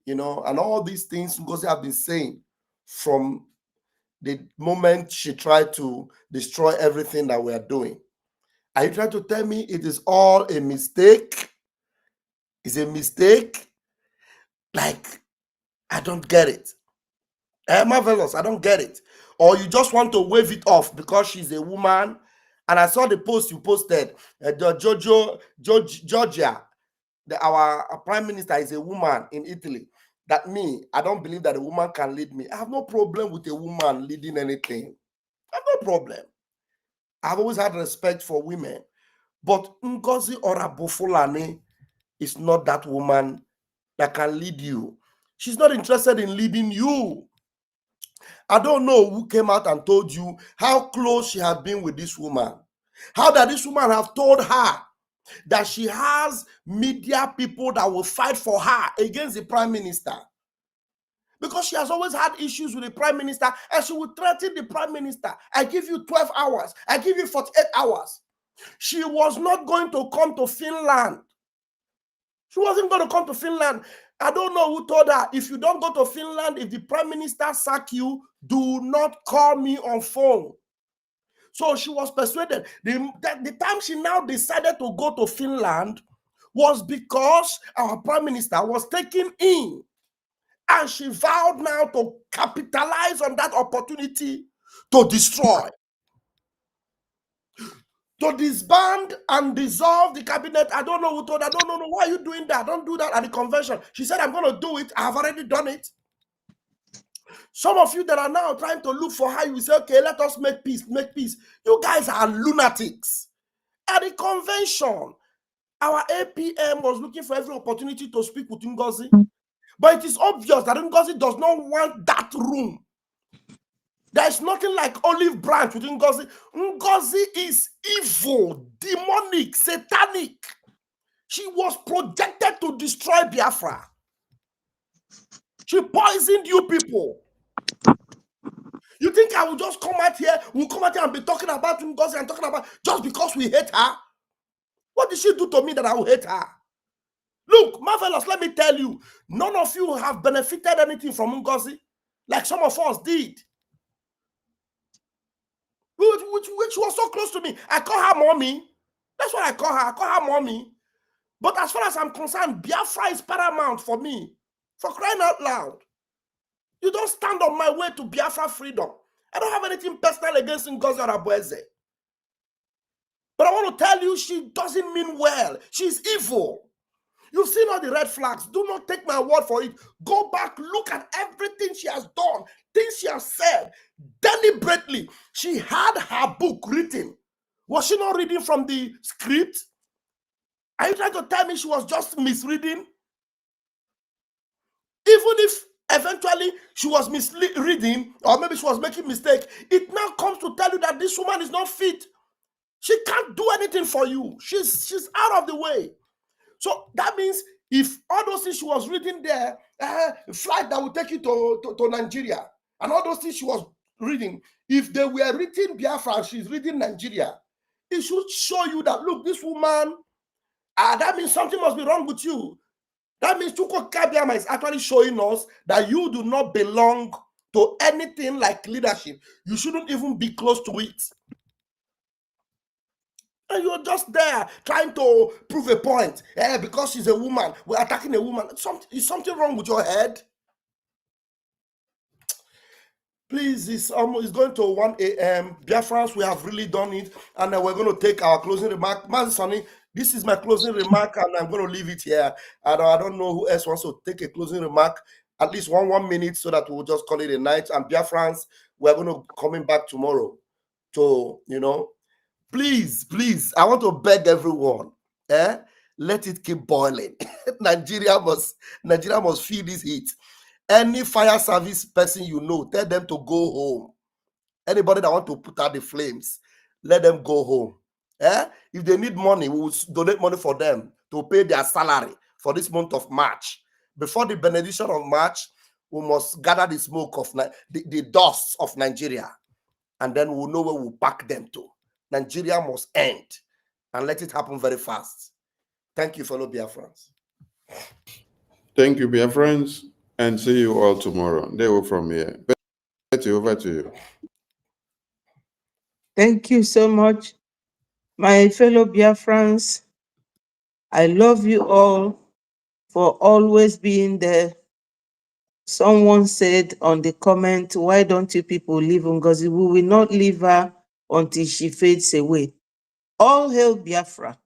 and all these things Ngozi have been saying from the moment she tried to destroy everything that we are doing? Are you trying to tell me it is all a mistake? It's a mistake? Like, I don't get it. Marvelous, I don't get it. Or you just want to wave it off because she's a woman. And I saw the post you posted, Georgia, our prime minister is a woman in Italy. That me, I don't believe that a woman can lead me. I have no problem with a woman leading anything. I have no problem. I've always had respect for women. But Ngozi Orabofulani is not that woman that can lead you. She's not interested in leading you. I don't know who came out and told you how close she had been with this woman. How that this woman have told her that she has media people that will fight for her against the prime minister. Because she has always had issues with the prime minister and she would threaten the prime minister. I give you 12 hours. I give you 48 hours. She was not going to come to Finland. She wasn't going to come to Finland. I don't know who told her, if you don't go to Finland, if the prime minister sack you, do not call me on phone. So she was persuaded. The time she now decided to go to Finland was because our prime minister was taken in. And she vowed now to capitalize on that opportunity to destroy. To disband and dissolve the cabinet. I don't know who told her. I don't know. Why are you doing that? Don't do that at the convention. She said, I'm going to do it. I have already done it. Some of you that are now trying to look for how you say, okay, let us make peace, make peace. You guys are lunatics. At the convention, our APM was looking for every opportunity to speak with Ngozi. But it is obvious that Ngozi does not want that room. There's nothing like olive branch with Ngozi. Ngozi is evil, demonic, satanic. She was projected to destroy Biafra. She poisoned you people. You think I will just come out here, we'll come out here and be talking about Ngozi and talking about just because we hate her? What did she do to me that I will hate her? Look, Marvelous, let me tell you, none of you have benefited anything from Ngozi like some of us did. Which was so close to me. I call her mommy. That's what I call her. I call her mommy. But as far as I'm concerned, Biafra is paramount for me. For crying out loud. You don't stand on my way to Biafra freedom. I don't have anything personal against Ngozi Orabueze. But I want to tell you, she doesn't mean well. She's evil. You've seen all the red flags. Do not take my word for it. Go back, look at everything she has done, things she has said deliberately. She had her book written. Was she not reading from the script? Are you trying to tell me she was just misreading? Even if eventually she was misreading, or maybe she was making mistake, it now comes to tell you that this woman is not fit. She can't do anything for you. She's out of the way. So that means if all those things she was reading there, flight that will take you to Nigeria, and all those things she was reading, if they were reading Biafra, she's reading Nigeria, it should show you that, look, this woman, that means something must be wrong with you. That means Chuko Kabiama is actually showing us that you do not belong to anything like leadership. You shouldn't even be close to it. And you're just there trying to prove a point. Because she's a woman, we're attacking a woman. Is something wrong with your head? Please, it's going to 1 a.m. Biafrans, we have really done it. And we're going to take our closing remark. Master Sonny, this is my closing remark, and I'm going to leave it here. And I don't know who else wants to take a closing remark. At least one minute, so that we'll just call it a night. And Biafrans, we're going to coming back tomorrow to, please, I want to beg everyone, let it keep boiling. Nigeria must feel this heat. Any fire service person tell them to go home. Anybody that want to put out the flames, let them go home. If they need money, we will donate money for them to pay their salary for this month of March. Before the benediction of March, we must gather the smoke of the dust of Nigeria, and then we'll know where we'll pack them to. Nigeria must end, and let it happen very fast. Thank you, fellow Biafrans. Thank you, Biafrans, and see you all tomorrow. They were from here. Betty, over to you. Thank you so much, my fellow Biafrans. I love you all for always being there. Someone said on the comment, why don't you people leave Ngozi? We will not leave her until she fades away. All hail Biafra.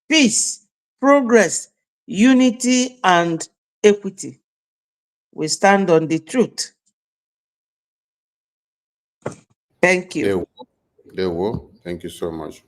Peace, progress, unity, and equity. We stand on the truth. Thank you. They will. Thank you so much.